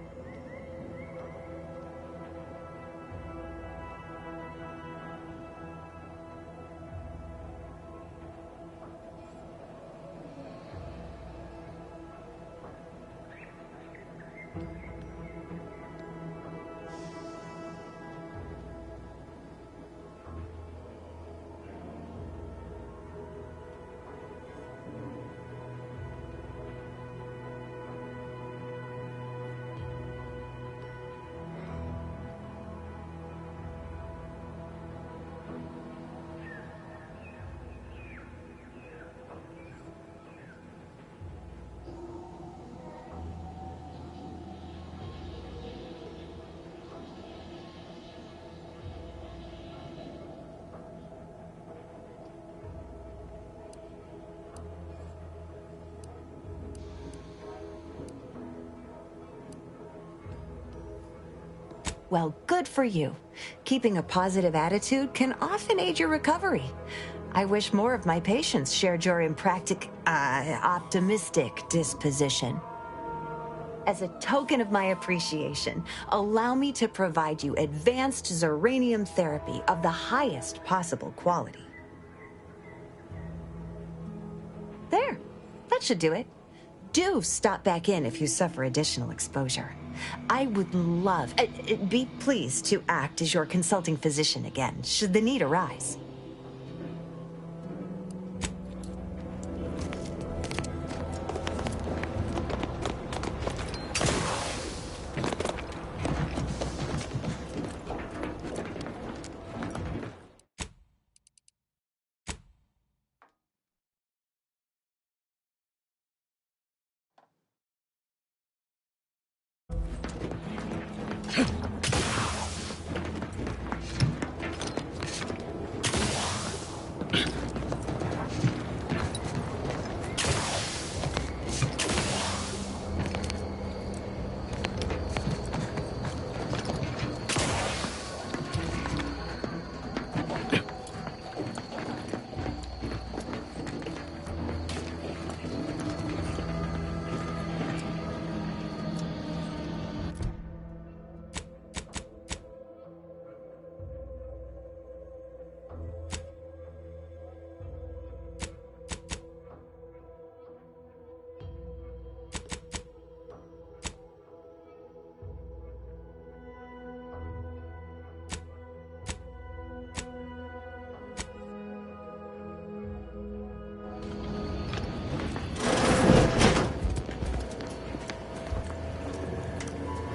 Well, good for you. Keeping a positive attitude can often aid your recovery. I wish more of my patients shared your optimistic disposition. As a token of my appreciation, allow me to provide you advanced Zeranium therapy of the highest possible quality. There, that should do it. Do stop back in if you suffer additional exposure. I would love, be pleased to act as your consulting physician again, should the need arise.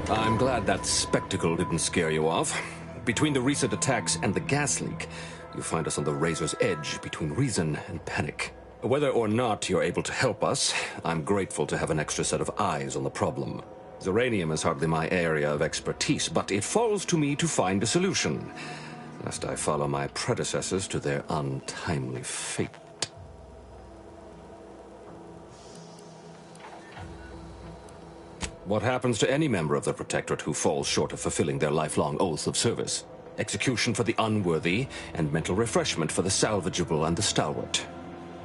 I'm glad that spectacle didn't scare you off. Between the recent attacks and the gas leak, you find us on the razor's edge between reason and panic. Whether or not you're able to help us, I'm grateful to have an extra set of eyes on the problem. Zeranium is hardly my area of expertise, but it falls to me to find a solution, lest I follow my predecessors to their untimely fate. What happens to any member of the Protectorate who falls short of fulfilling their lifelong oaths of service? Execution for the unworthy, and mental refreshment for the salvageable and the stalwart.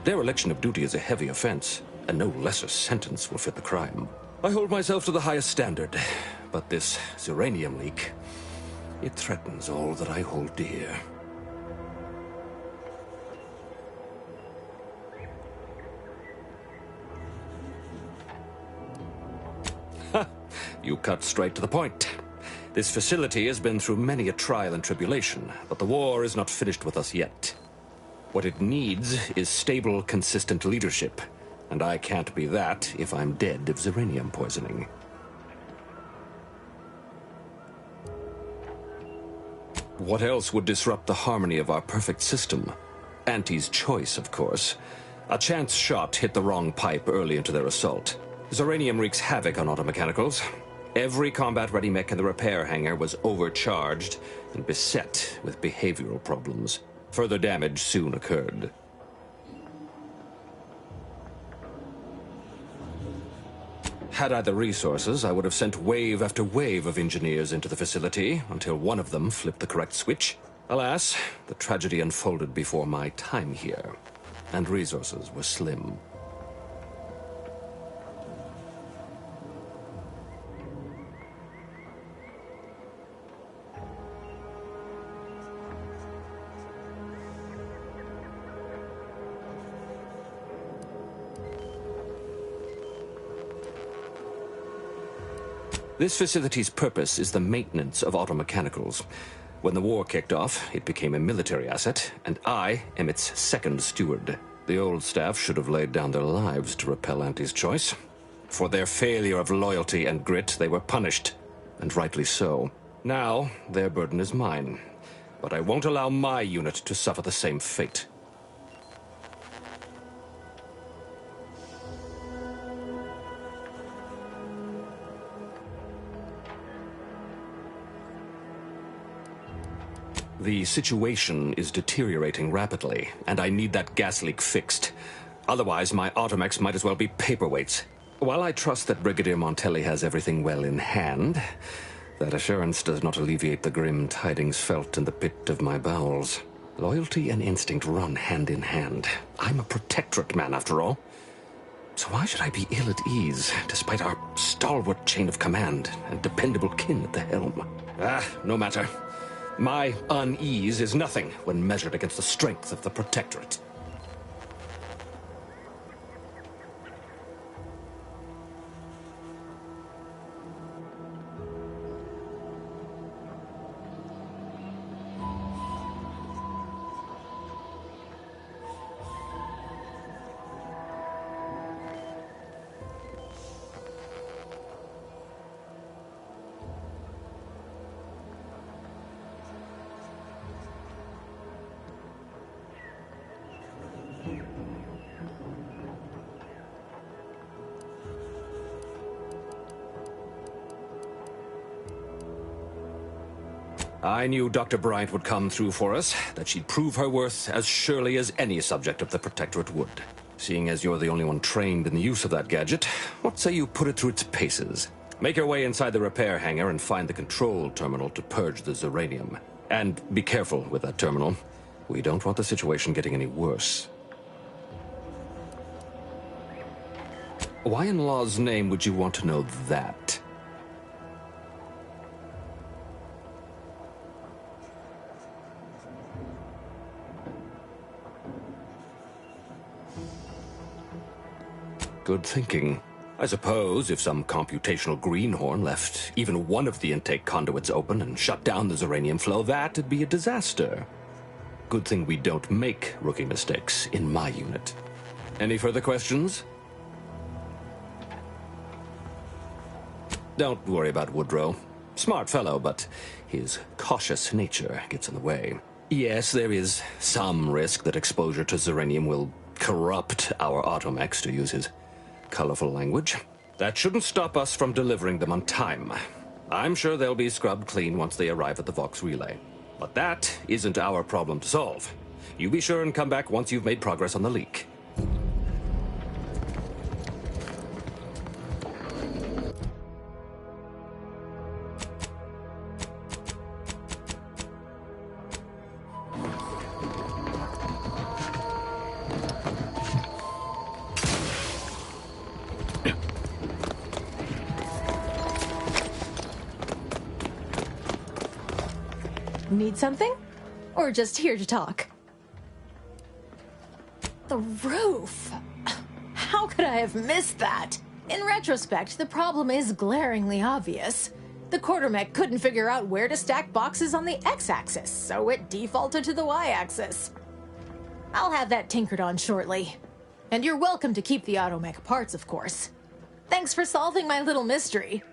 Dereliction of duty is a heavy offense, and no lesser sentence will fit the crime. I hold myself to the highest standard, but this Zeranium leak, it threatens all that I hold dear. You cut straight to the point. This facility has been through many a trial and tribulation, but the war is not finished with us yet. What it needs is stable, consistent leadership, and I can't be that if I'm dead of Zeranium poisoning. What else would disrupt the harmony of our perfect system? Auntie's choice, of course. A chance shot hit the wrong pipe early into their assault. Zeranium wreaks havoc on automechanicals. Every combat-ready mech in the repair hangar was overcharged and beset with behavioral problems. Further damage soon occurred. Had I the resources, I would have sent wave after wave of engineers into the facility until one of them flipped the correct switch. Alas, the tragedy unfolded before my time here, and resources were slim. This facility's purpose is the maintenance of automechanicals. When the war kicked off, it became a military asset, and I am its second steward. The old staff should have laid down their lives to repel Auntie's choice. For their failure of loyalty and grit, they were punished, and rightly so. Now, their burden is mine, but I won't allow my unit to suffer the same fate. The situation is deteriorating rapidly, and I need that gas leak fixed. Otherwise, my automechs might as well be paperweights. While I trust that Brigadier Montelli has everything well in hand, That assurance does not alleviate the grim tidings felt in the pit of my bowels. Loyalty and instinct run hand in hand. I'm a protectorate man, after all. So why should I be ill at ease, despite our stalwart chain of command and dependable kin at the helm? No matter. My unease is nothing when measured against the strength of the protectorate. I knew Dr. Bryant would come through for us, that she'd prove her worth as surely as any subject of the Protectorate would. Seeing as you're the only one trained in the use of that gadget, what say you put it through its paces? Make your way inside the repair hangar and find the control terminal to purge the Zeranium. And be careful with that terminal. We don't want the situation getting any worse. Why in law's name would you want to know that? Good thinking. I suppose if some computational greenhorn left even one of the intake conduits open and shut down the Zeranium flow, that'd be a disaster. Good thing we don't make rookie mistakes in my unit. Any further questions? Don't worry about Woodrow. Smart fellow, but his cautious nature gets in the way. Yes, there is some risk that exposure to Zeranium will corrupt our automechs, to use his colorful language. That shouldn't stop us from delivering them on time. I'm sure they'll be scrubbed clean once they arrive at the Vox relay. But that isn't our problem to solve. You be sure and come back once you've made progress on the leak. Need something? Or just here to talk? The roof! How could I have missed that? In retrospect, the problem is glaringly obvious. The quartermech couldn't figure out where to stack boxes on the x-axis, so it defaulted to the y-axis. I'll have that tinkered on shortly. And you're welcome to keep the automech parts, of course. Thanks for solving my little mystery.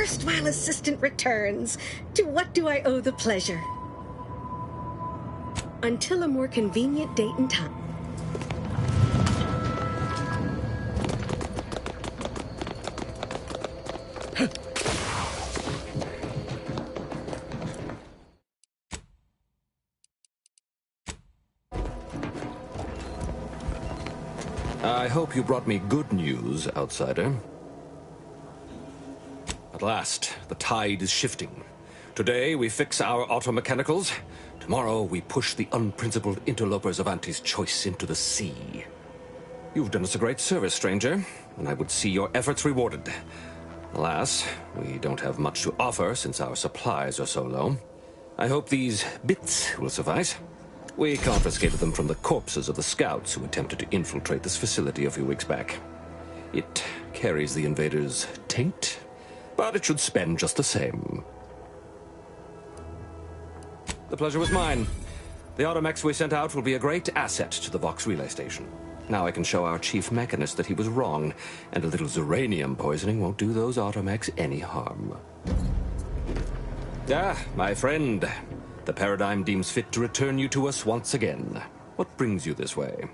erstwhile assistant returns. To what do I owe the pleasure? Until a more convenient date and time. I hope you brought me good news, outsider. At last, the tide is shifting. Today, we fix our automechanicals. Tomorrow, we push the unprincipled interlopers of Auntie's choice into the sea. You've done us a great service, stranger, and I would see your efforts rewarded. Alas, we don't have much to offer since our supplies are so low. I hope these bits will suffice. We confiscated them from the corpses of the scouts who attempted to infiltrate this facility a few weeks back. It carries the invaders' taint, but it should spend just the same. The pleasure was mine. The automechs we sent out will be a great asset to the Vox relay station. Now I can show our chief mechanist that he was wrong, and a little Zeranium poisoning won't do those automechs any harm. Ah, my friend. The Paradigm deems fit to return you to us once again. What brings you this way?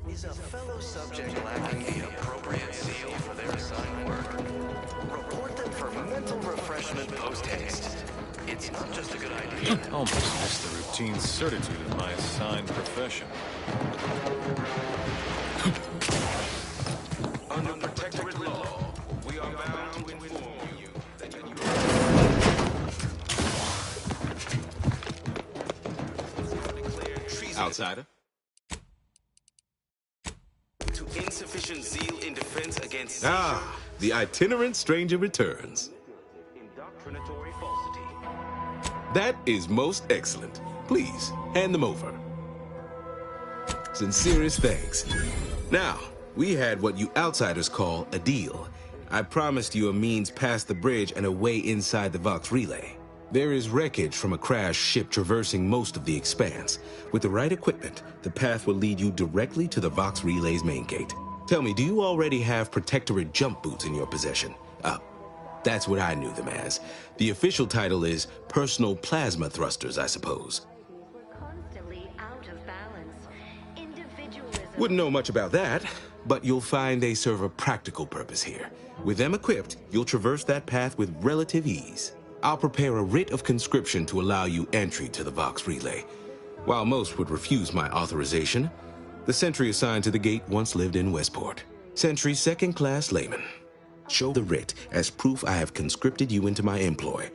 Is a fellow subject lacking the appropriate seal for their assigned work? Report them for mental refreshment post-haste. It's not just a good idea. Almost missed the routine certitude of my assigned profession. Under protectorate law, we are bound to inform you that you Outsider. to insufficient zeal in defense against Ah, the itinerant stranger returns. indoctrinatory falsity. That is most excellent. Please, hand them over. Sincerest thanks. Now, we had what you outsiders call a deal. I promised you a means past the bridge and a way inside the Vox Relay. There is wreckage from a crashed ship traversing most of the expanse. With the right equipment, the path will lead you directly to the Vox Relay's main gate. Tell me, do you already have Protectorate jump boots in your possession? That's what I knew them as. The official title is Personal Plasma Thrusters, I suppose. Constantly out of balance. Individualism. Wouldn't know much about that, but you'll find they serve a practical purpose here. With them equipped, you'll traverse that path with relative ease. I'll prepare a writ of conscription to allow you entry to the Vox Relay. While most would refuse my authorization, the sentry assigned to the gate once lived in Westport. Sentry second-class layman. Show the writ as proof I have conscripted you into my employ.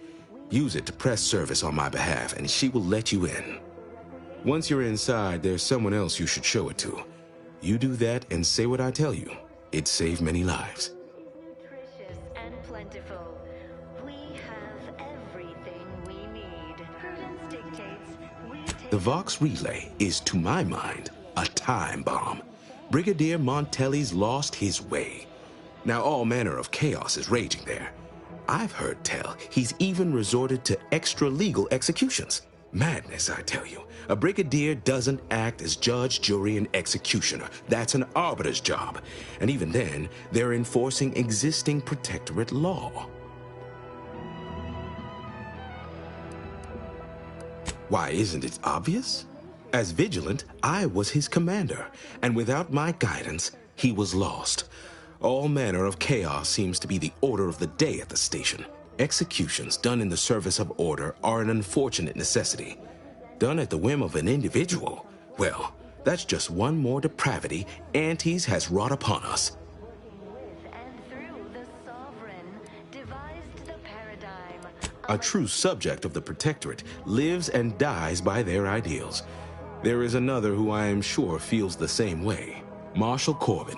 Use it to press service on my behalf, and she will let you in. Once you're inside, there's someone else you should show it to. You do that and say what I tell you. It'd save many lives. Nutritious and plentiful. We have everything we need. Prudence dictates we take. The Vox Relay is, to my mind, a time bomb. Brigadier Montelli's lost his way. Now all manner of chaos is raging there. I've heard tell he's even resorted to extra-legal executions. Madness, I tell you. A brigadier doesn't act as judge, jury, and executioner. That's an arbiter's job. And even then, they're enforcing existing protectorate law. Why, isn't it obvious? As vigilant, I was his commander, and without my guidance, he was lost. All manner of chaos seems to be the order of the day at the station. Executions done in the service of order are an unfortunate necessity. Done at the whim of an individual, well, that's just one more depravity Antes has wrought upon us. With and through the sovereign, devised the paradigm. A true subject of the Protectorate lives and dies by their ideals. There is another who I am sure feels the same way, Marshal Corbin.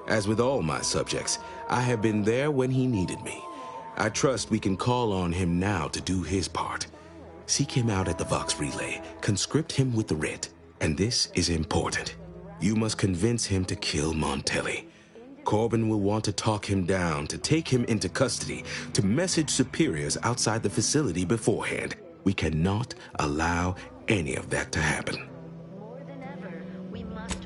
As with all my subjects, I have been there when he needed me. I trust we can call on him now to do his part. Seek him out at the Vox Relay, conscript him with the writ, and this is important. You must convince him to kill Montelli. Corbin will want to talk him down, to take him into custody, to message superiors outside the facility beforehand. We cannot allow any of that to happen.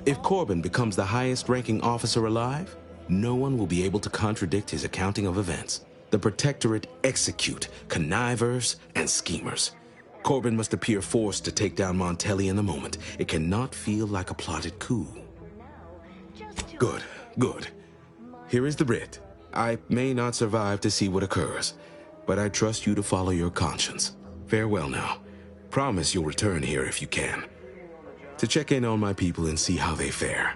If Corbin becomes the highest-ranking officer alive, no one will be able to contradict his accounting of events. The Protectorate execute connivers and schemers. Corbin must appear forced to take down Montelli in the moment. It cannot feel like a plotted coup. Good, good. Here is the writ. I may not survive to see what occurs, but I trust you to follow your conscience. Farewell now. Promise you'll return here if you can, to check in on my people and see how they fare.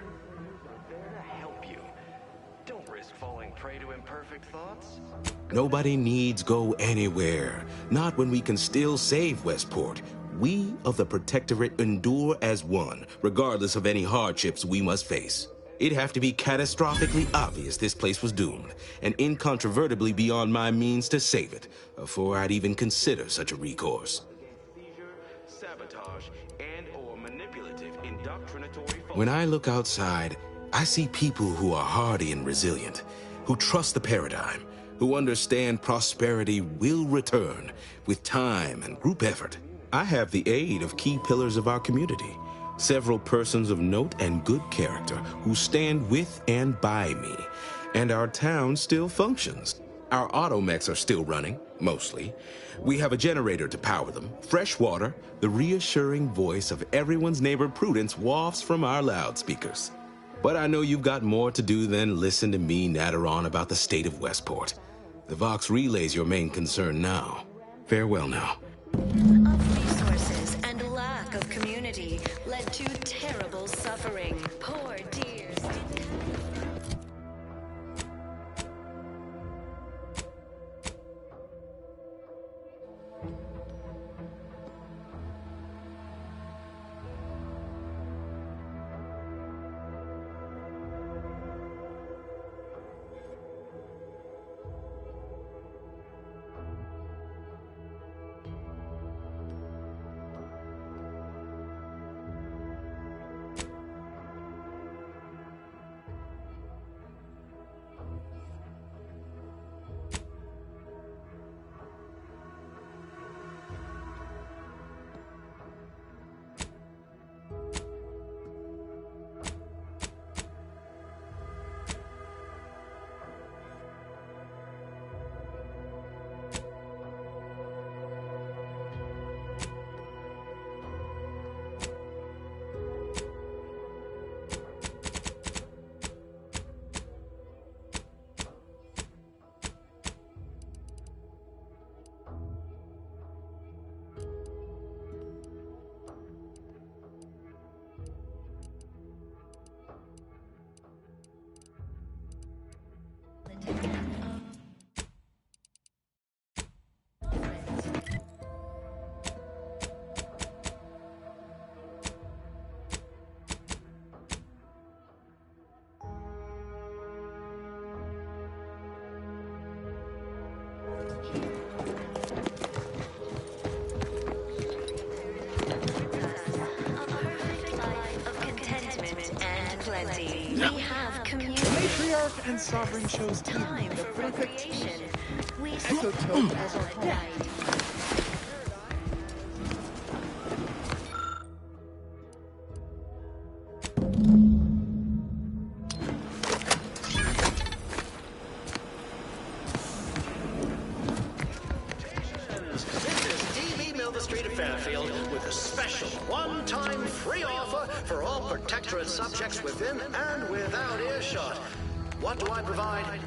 Nobody needs go anywhere. Not when we can still save Westport. We of the Protectorate endure as one, regardless of any hardships we must face. It'd have to be catastrophically obvious this place was doomed, and incontrovertibly beyond my means to save it, before I'd even consider such a recourse. When I look outside, I see people who are hardy and resilient, who trust the paradigm, who understand prosperity will return with time and group effort. I have the aid of key pillars of our community, several persons of note and good character who stand with and by me, and our town still functions. Our automechs are still running, mostly. We have a generator to power them, fresh water, the reassuring voice of everyone's neighbor Prudence wafts from our loudspeakers. But I know you've got more to do than listen to me natter on about the state of Westport. The Vox Relay's your main concern now. Farewell now. of resources and lack of community led to terrible suffering. Poor dears. We have community. The matriarch and sovereign chose time the for perfect recreation. We ecotope as our home. This is D.B. Milver Street of Fairfield with a special one-time free offer for all Protectorate subjects within and without earshot. What do I provide?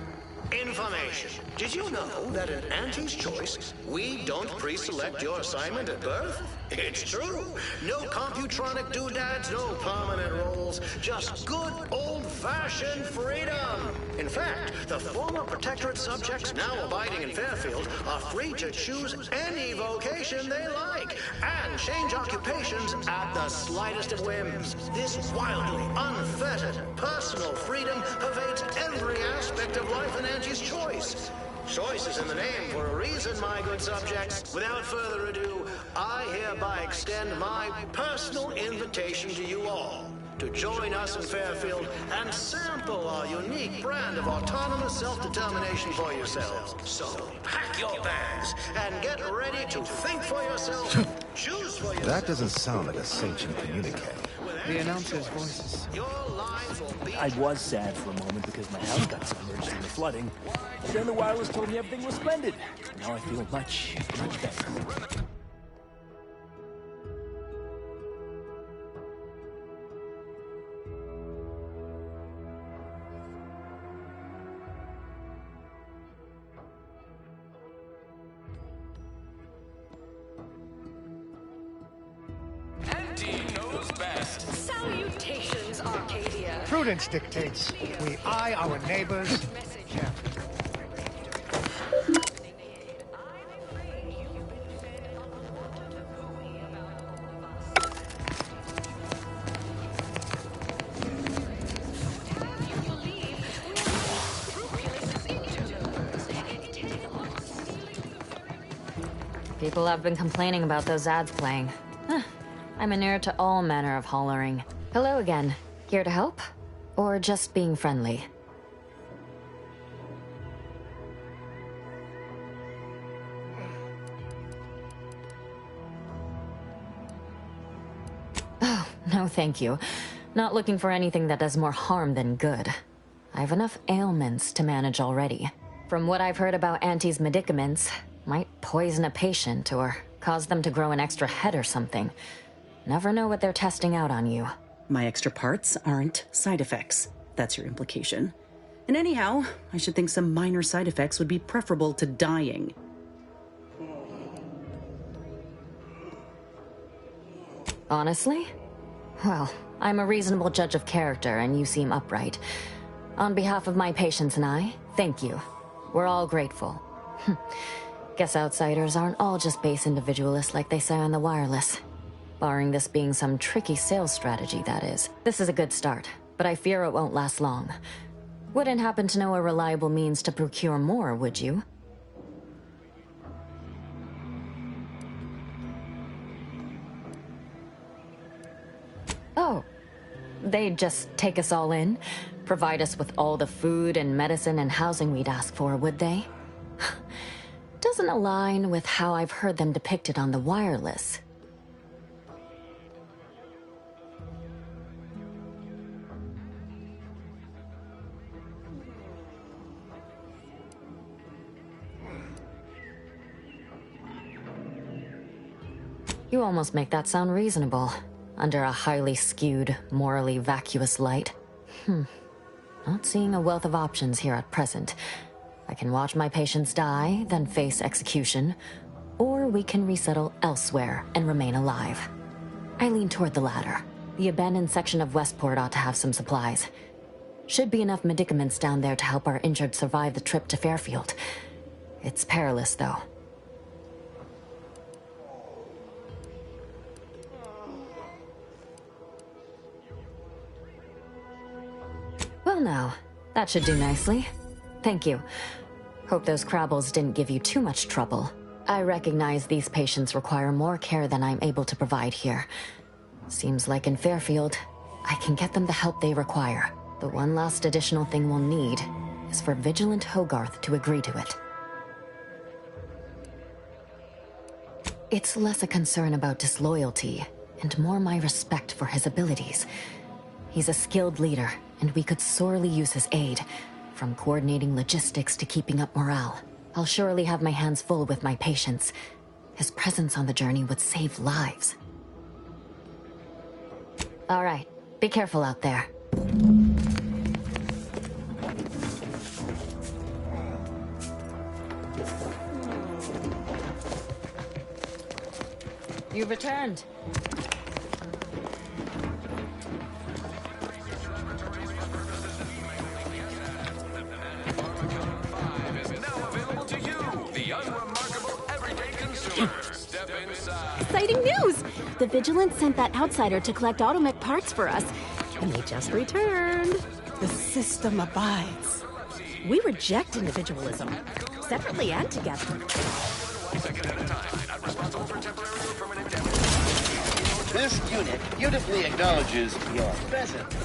Information. Did you know that in Auntie's Choice, we don't pre-select your assignment at birth? It's true. No computronic doodads, no permanent roles, just good old-fashioned freedom. In fact, the former Protectorate subjects now abiding in Fairfield are free to choose any vocation they like and change occupations at the slightest of whims. This wildly unfettered personal freedom pervades every aspect of life in Auntie's Choice. Choice is in the name for a reason, my good subjects. Without further ado, I hereby extend my personal invitation to you all to join us in Fairfield and sample our unique brand of autonomous self-determination for yourselves. So, pack your bags and get ready to think for yourself, choose for yourself. That doesn't sound like a sentient communique. The announcer's voices. I was sad for a moment because my house got submerged in the flooding. But then the wireless told me everything was splendid. Now I feel much, much better. Salutations, Arcadia. Prudence dictates we eye our neighbors carefully. People have been complaining about those ads playing. Huh. I'm inured to all manner of hollering. Hello again. Here to help? Or just being friendly? Oh, no thank you. Not looking for anything that does more harm than good. I have enough ailments to manage already. From what I've heard about Auntie's medicaments, might poison a patient or cause them to grow an extra head or something. Never know what they're testing out on you. My extra parts aren't side effects. That's your implication. And anyhow, I should think some minor side effects would be preferable to dying. Honestly? Well, I'm a reasonable judge of character, and you seem upright. On behalf of my patients and I, thank you. We're all grateful. Guess outsiders aren't all just base individualists like they say on the wireless. Barring this being some tricky sales strategy, that is. This is a good start, but I fear it won't last long. Wouldn't happen to know a reliable means to procure more, would you? Oh, they'd just take us all in? Provide us with all the food and medicine and housing we'd ask for, would they? Doesn't align with how I've heard them depicted on the wireless. You almost make that sound reasonable, under a highly skewed, morally vacuous light. Not seeing a wealth of options here at present. I can watch my patients die, then face execution, or we can resettle elsewhere and remain alive. I lean toward the latter. The abandoned section of Westport ought to have some supplies. Should be enough medicaments down there to help our injured survive the trip to Fairfield. It's perilous, though. Well now, that should do nicely. Thank you. Hope those Crabbles didn't give you too much trouble. I recognize these patients require more care than I'm able to provide here. Seems like in Fairfield, I can get them the help they require. The one last additional thing we'll need is for Vigilant Hogarth to agree to it. It's less a concern about disloyalty, and more my respect for his abilities. He's a skilled leader, and we could sorely use his aid, from coordinating logistics to keeping up morale. I'll surely have my hands full with my patients. His presence on the journey would save lives. All right, be careful out there. You've returned. Exciting news! The Vigilance sent that outsider to collect automech parts for us, and they just returned. The system abides. We reject individualism, separately and together. This unit beautifully acknowledges your presence.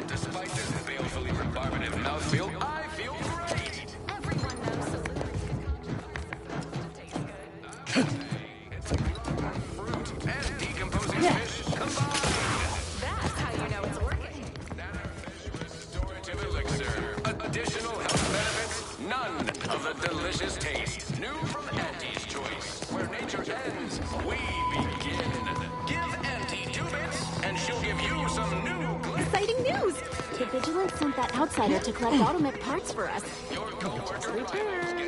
Despite this balefully rebarbative mouthfeel, I feel great! Everyone knows the fruit and decomposing fish combined! That's how you know it's working. Restorative elixir. Additional health benefits, none of the delicious taste. New from Auntie's Choice. Where nature ends, we begin. Give confused. The Vigilance sent that outsider to collect Automech parts for us.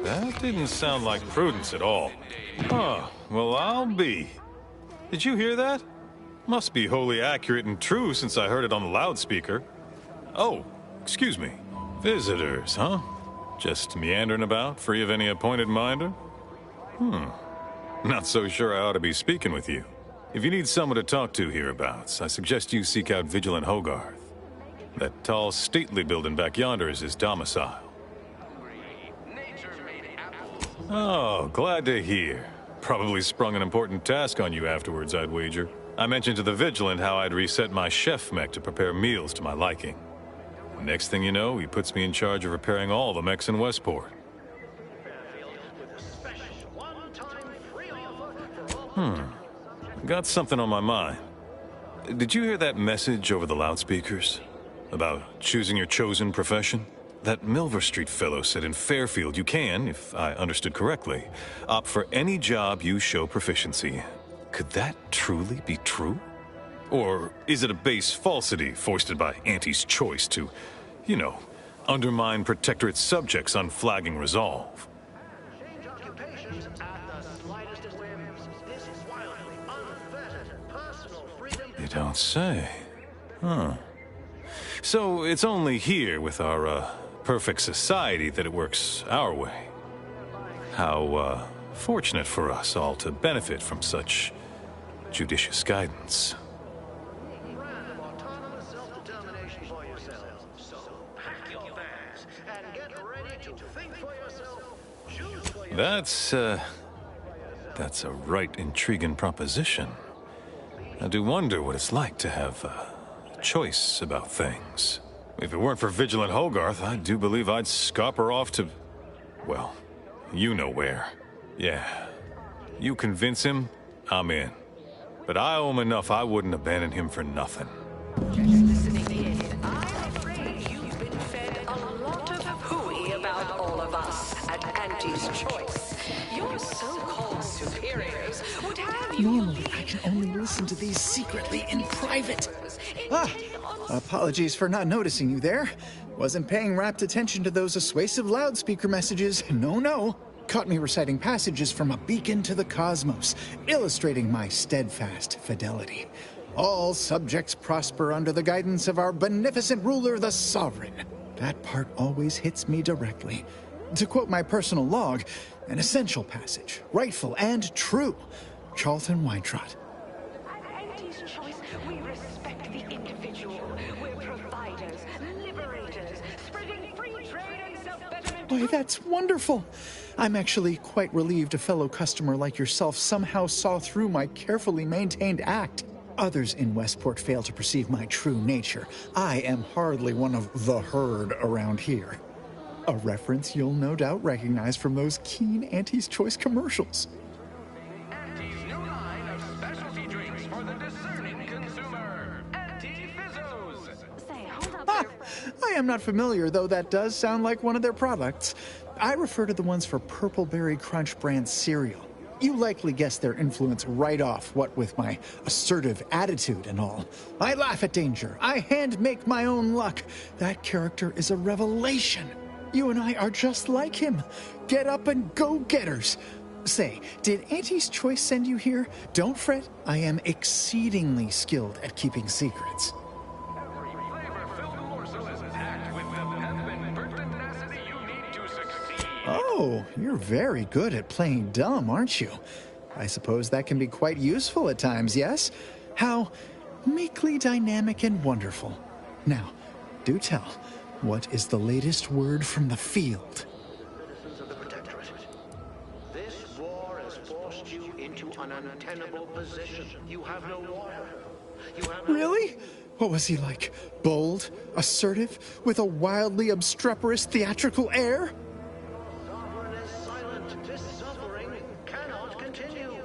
That didn't sound like prudence at all. Huh, well, I'll be. Did you hear that? Must be wholly accurate and true since I heard it on the loudspeaker. Oh, excuse me. Visitors, huh? Just meandering about, free of any appointed minder? Not so sure I ought to be speaking with you. If you need someone to talk to hereabouts, I suggest you seek out Vigilant Hogarth. That tall, stately building back yonder is his domicile. Oh, glad to hear. Probably sprung an important task on you afterwards, I'd wager. I mentioned to the Vigilant how I'd reset my chef mech to prepare meals to my liking. Next thing you know, he puts me in charge of repairing all the mechs in Westport. Got something on my mind. Did you hear that message over the loudspeakers? About choosing your chosen profession? That Milver Street fellow said in Fairfield you can, if I understood correctly, opt for any job you show proficiency. Could that truly be true? Or is it a base falsity foisted by Auntie's choice to, you know, undermine Protectorate subjects' unflagging resolve? You don't say. Huh. So it's only here with our, perfect society that it works our way. How, fortunate for us all to benefit from such judicious guidance. That's a right intriguing proposition. I do wonder what it's like to have choice about things. If it weren't for Vigilant Hogarth, I do believe I'd scupper off to, well, you know where. Yeah. You convince him, I'm in. But I owe him enough I wouldn't abandon him for nothing. Listening in, I'm afraid you've been fed a lot of hooey about all of us at Auntie's Choice. Your so-called superiors would have you... Normally, I can only listen to these secretly in private. Apologies for not noticing you there. Wasn't paying rapt attention to those assuasive loudspeaker messages. No. Caught me reciting passages from A Beacon to the Cosmos, illustrating my steadfast fidelity. All subjects prosper under the guidance of our beneficent ruler, the Sovereign. That part always hits me directly. To quote my personal log, an essential passage, rightful and true. Charlton Weintrott. At Auntie's Choice, we respect the individual. We're providers, liberators, spreading free trade and self-betterment. Boy, that's wonderful. I'm actually quite relieved a fellow customer like yourself somehow saw through my carefully maintained act. Others in Westport fail to perceive my true nature. I am hardly one of the herd around here. A reference you'll no doubt recognize from those keen Auntie's Choice commercials. Auntie's new line of specialty drinks for the discerning consumer. Auntie Fizzos. Say, hold up. I am not familiar, though that does sound like one of their products. I refer to the ones for Purple Berry Crunch brand cereal. You likely guessed their influence right off, what with my assertive attitude and all. I laugh at danger. I hand-make my own luck. That character is a revelation. You and I are just like him. Get up and go-getters. Say, did Auntie's Choice send you here? Don't fret. I am exceedingly skilled at keeping secrets. Every flavor-filled morsel is packed with the pep and pertinacity you need to succeed. Oh, you're very good at playing dumb, aren't you? I suppose that can be quite useful at times, yes? How meekly dynamic and wonderful. Now, do tell, what is the latest word from the field? Citizens of the Protectorate, this war has forced you into an untenable position. You have no water. You have no... Really? What was he like? Bold? Assertive? With a wildly obstreperous theatrical air? Sovereign is silent. This suffering cannot continue.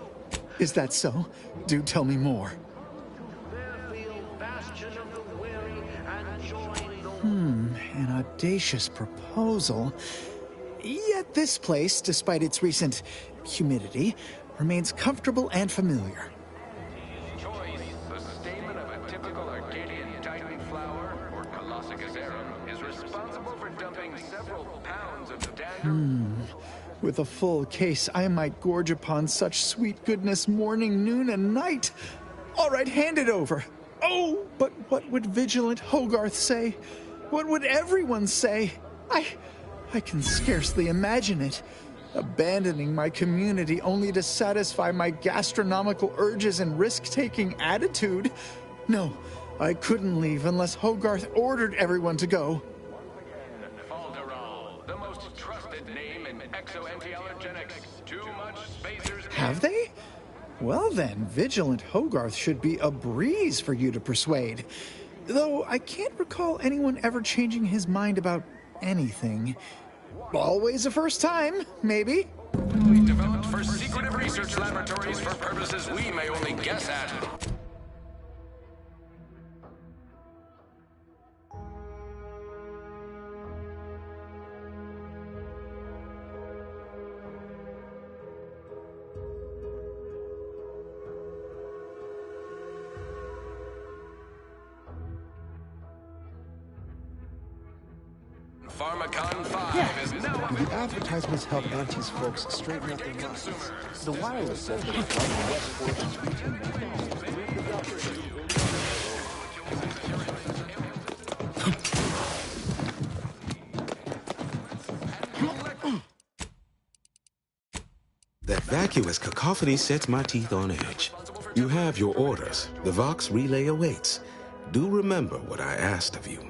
Is that so? Do tell me more. Fairfield, bastion of the weary, and join the... An audacious proposal. Yet this place, despite its recent humidity, remains comfortable and familiar. Choice, the stamen of a typical Arcadian Titan flower or With a full case, I might gorge upon such sweet goodness morning, noon, and night. All right, hand it over. Oh, but what would Vigilant Hogarth say? What would everyone say? I can scarcely imagine it. Abandoning my community only to satisfy my gastronomical urges and risk-taking attitude. No, I couldn't leave unless Hogarth ordered everyone to go. Falderall, the most trusted name in exo-anti-allergenics. Too much spacers. Have they? Well then, Vigilant Hogarth should be a breeze for you to persuade. Though I can't recall anyone ever changing his mind about anything. Always a first time, maybe. Developed for secretive research laboratories for purposes we may only guess at. Pharmacon 5 is now The advertisements help Auntie's folks straighten out their minds. The wireless says that it's on the West Fortune's retail That vacuous cacophony sets my teeth on edge. You have your orders. The Vox relay awaits. Do remember what I asked of you.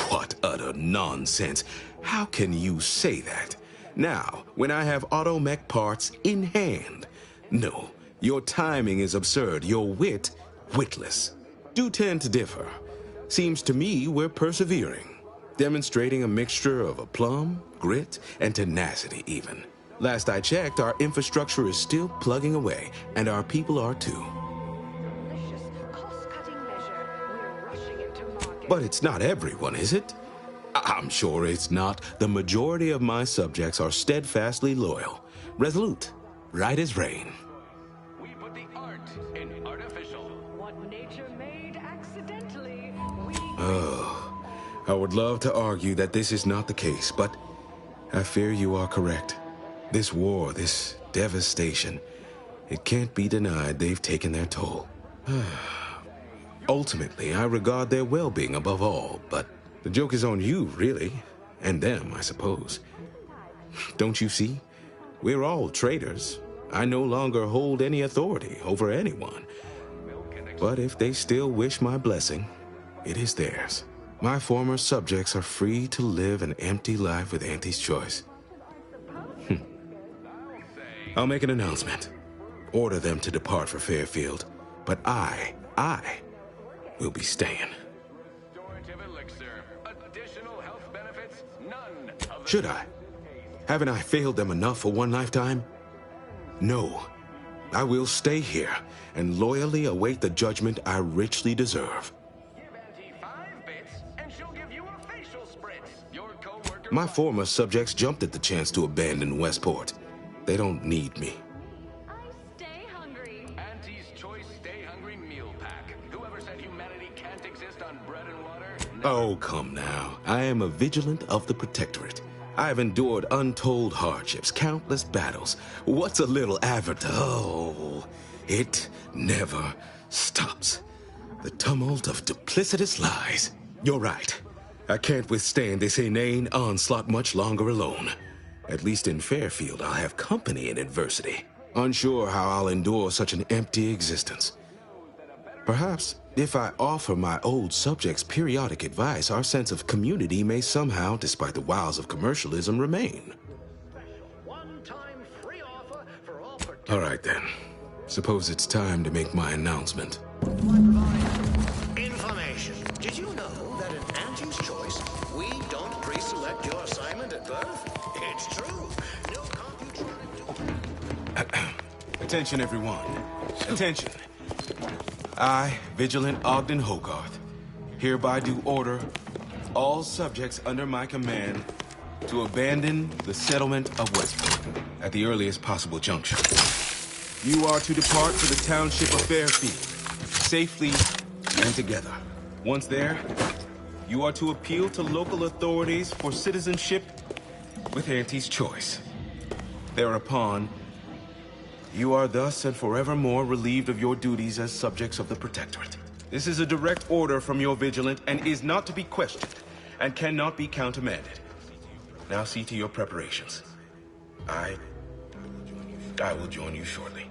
What utter nonsense. How can you say that? Now, when I have automech parts in hand. No, your timing is absurd. Your wit, witless. Do tend to differ. Seems to me we're persevering. Demonstrating a mixture of aplomb, grit, and tenacity even. Last I checked, our infrastructure is still plugging away, and our people are too. But it's not everyone, is it? I'm sure it's not. The majority of my subjects are steadfastly loyal, resolute, right as rain. We put the art in artificial. What nature made accidentally, Oh, I would love to argue that this is not the case, but I fear you are correct. This war, this devastation, it can't be denied they've taken their toll. Ultimately, I regard their well-being above all, but the joke is on you, really. And them, I suppose. Don't you see? We're all traitors. I no longer hold any authority over anyone. But if they still wish my blessing, it is theirs. My former subjects are free to live an empty life with Auntie's choice. I'll make an announcement. Order them to depart for Fairfield. But I will be staying. Should I? Haven't I failed them enough for one lifetime? No. I will stay here and loyally await the judgment I richly deserve. My former subjects jumped at the chance to abandon Westport. They don't need me. Stay hungry. Auntie's Choice Stay Hungry Meal Pack. Whoever said humanity can't exist on bread and water? Oh, come now. I am a vigilant of the Protectorate. I have endured untold hardships, countless battles. What's a little Oh, it never stops. The tumult of duplicitous lies. You're right. I can't withstand this inane onslaught much longer alone. At least in Fairfield, I'll have company in adversity. Unsure how I'll endure such an empty existence. Perhaps, if I offer my old subjects periodic advice, our sense of community may somehow, despite the wiles of commercialism, remain. All right, then. Suppose it's time to make my announcement. Information. Did you know that in Auntie's Choice, we don't pre-select your assignment at birth? It's true. No Attention, everyone. Attention. I, Vigilant Ogden Hogarth, hereby do order all subjects under my command to abandon the settlement of Westport at the earliest possible juncture. You are to depart for the township of Fairfield, safely and together. Once there, you are to appeal to local authorities for citizenship with Auntie's choice. Thereupon, you are thus and forevermore relieved of your duties as subjects of the Protectorate. This is a direct order from your Vigilant and is not to be questioned and cannot be countermanded. Now see to your preparations. I will join you shortly.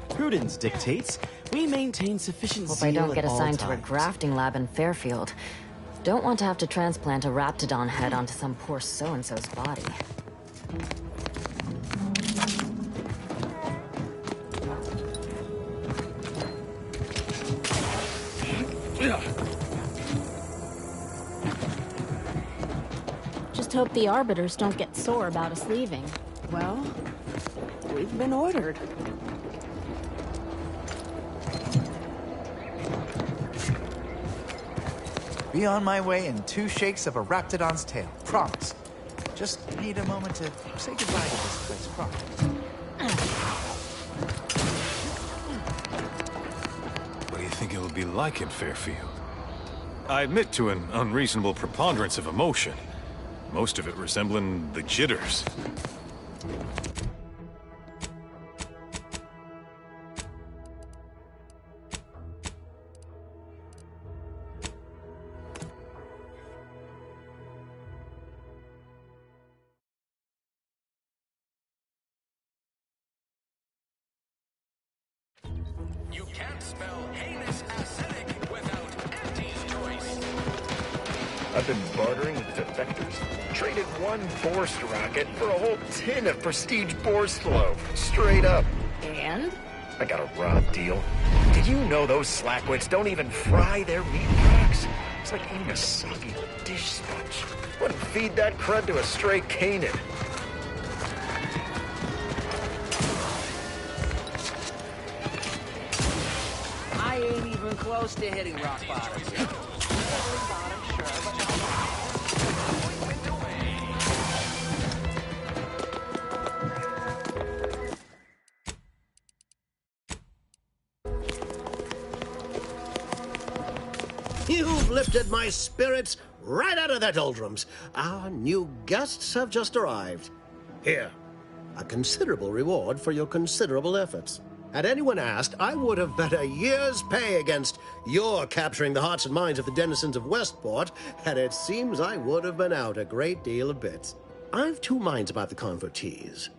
Prudence dictates we maintain sufficient Hope zeal I don't at get all assigned to a times. grafting lab in Fairfield. Don't want to have to transplant a Raptidon head onto some poor so-and-so's body. Just hope the Arbiters don't get sore about us leaving. Well, we've been ordered. Be on my way in 2 shakes of a Raptidon's tail. Promise. Just need a moment to say goodbye to this place. Promise. What do you think it'll be like in Fairfield? I admit to an unreasonable preponderance of emotion. Most of it resembling the jitters. You can't spell heinous acidic without Auntie's choice. I've been bartering with defectors. Traded one Force rocket for a whole tin of prestige Borscht flow. Straight up. And? I got a raw deal. Did you know those slackwits don't even fry their meat products? It's like eating a soggy dish sponge. Wouldn't feed that crud to a stray Kanan. I ain't even close to hitting rock bottom yet. You've lifted my spirits right out of their doldrums. Our new guests have just arrived. Here, a considerable reward for your considerable efforts. Had anyone asked, I would have bet a year's pay against your capturing the hearts and minds of the denizens of Westport, and it seems I would have been out a great deal of bits. I've 2 minds about the convertees.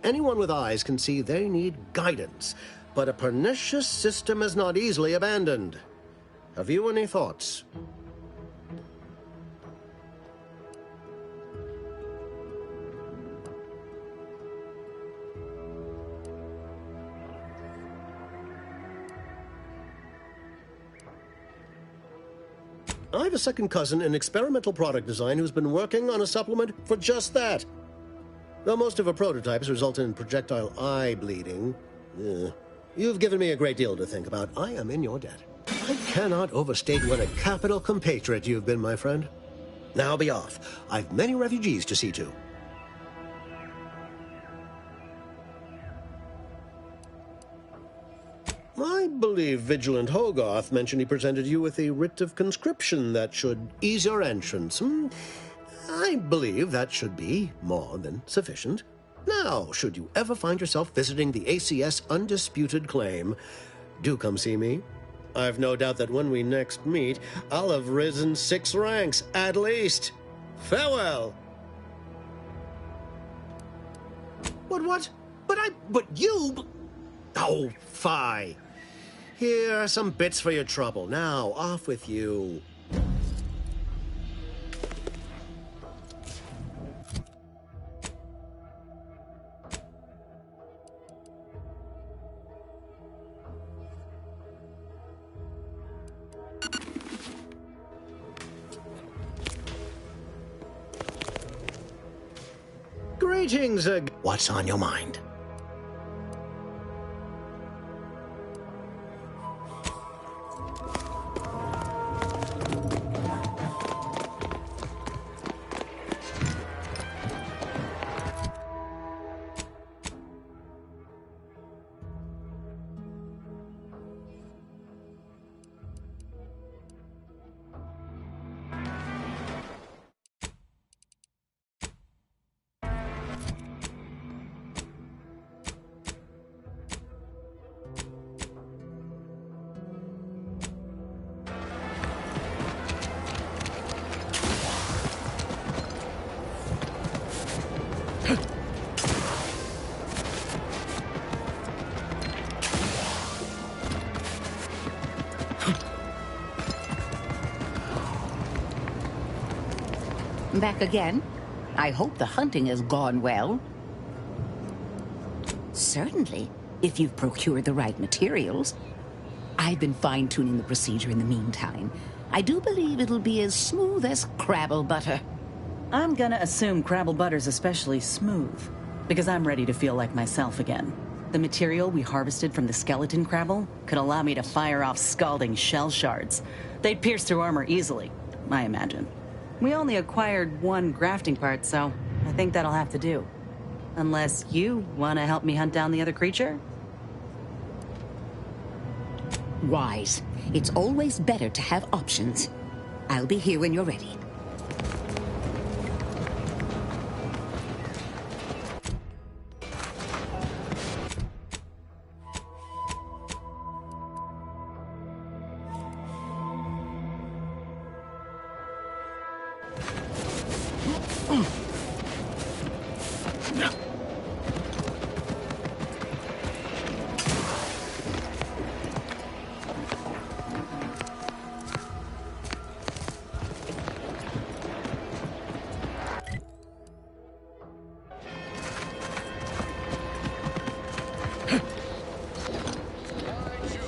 Anyone with eyes can see they need guidance, but a pernicious system is not easily abandoned. Have you any thoughts? I have a second cousin in experimental product design who's been working on a supplement for just that. Though most of her prototypes result in projectile eye bleeding, you've given me a great deal to think about. I am in your debt. I cannot overstate what a capital compatriot you've been, my friend. Now be off. I've many refugees to see to. I believe Vigilant Hogarth mentioned he presented you with a writ of conscription that should ease your entrance. I believe that should be more than sufficient. Now, should you ever find yourself visiting the ACS Undisputed Claim, do come see me. I've no doubt that when we next meet, I'll have risen 6 ranks, at least. Farewell. What? But you... Oh, fie. Here are some bits for your trouble. Now, off with you. Greetings, what's on your mind? back again? I hope the hunting has gone well. Certainly, if you've procured the right materials. I've been fine-tuning the procedure in the meantime. I do believe it'll be as smooth as Crabble butter. I'm gonna assume Crabble butter's especially smooth, because I'm ready to feel like myself again. The material we harvested from the skeleton Crabble could allow me to fire off scalding shell shards. They'd pierce through armor easily, I imagine. We only acquired one grafting part, so I think that'll have to do. Unless you want to help me hunt down the other creature? Wise. It's always better to have options. I'll be here when you're ready.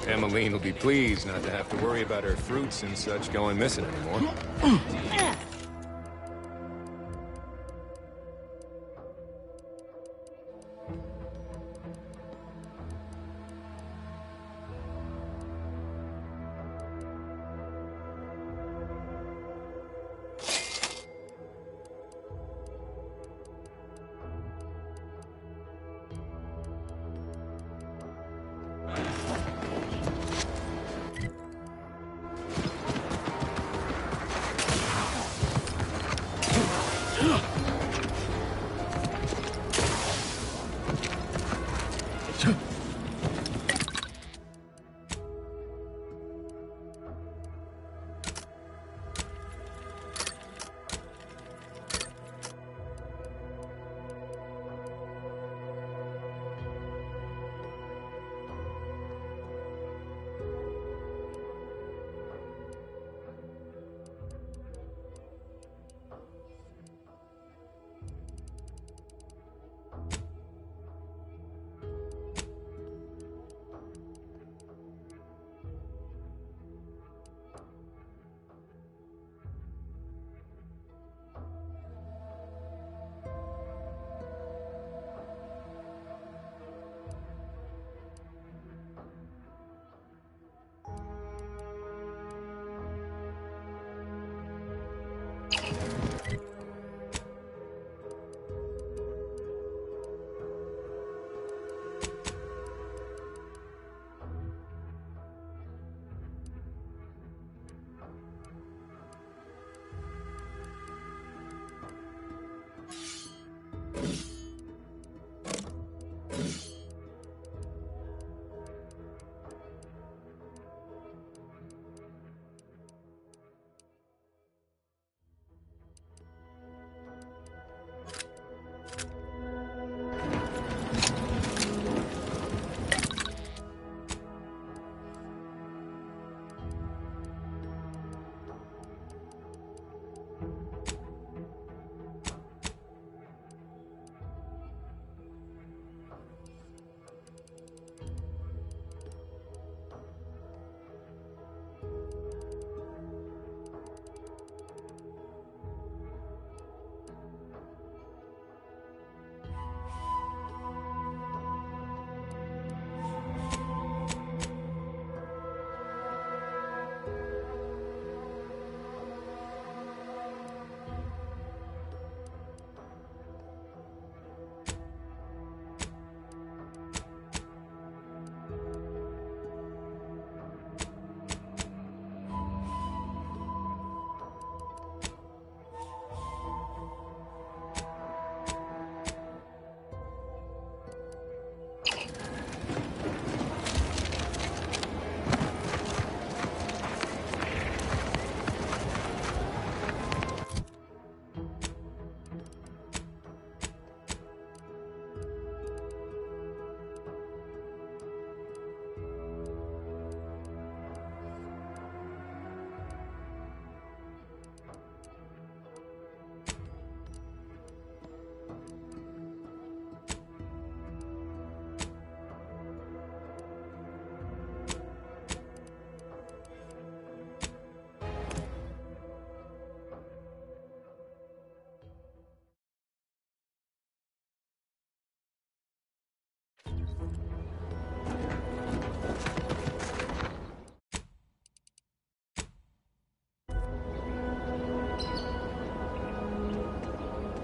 Emmeline will be pleased not to have to worry about her fruits and such going missing anymore.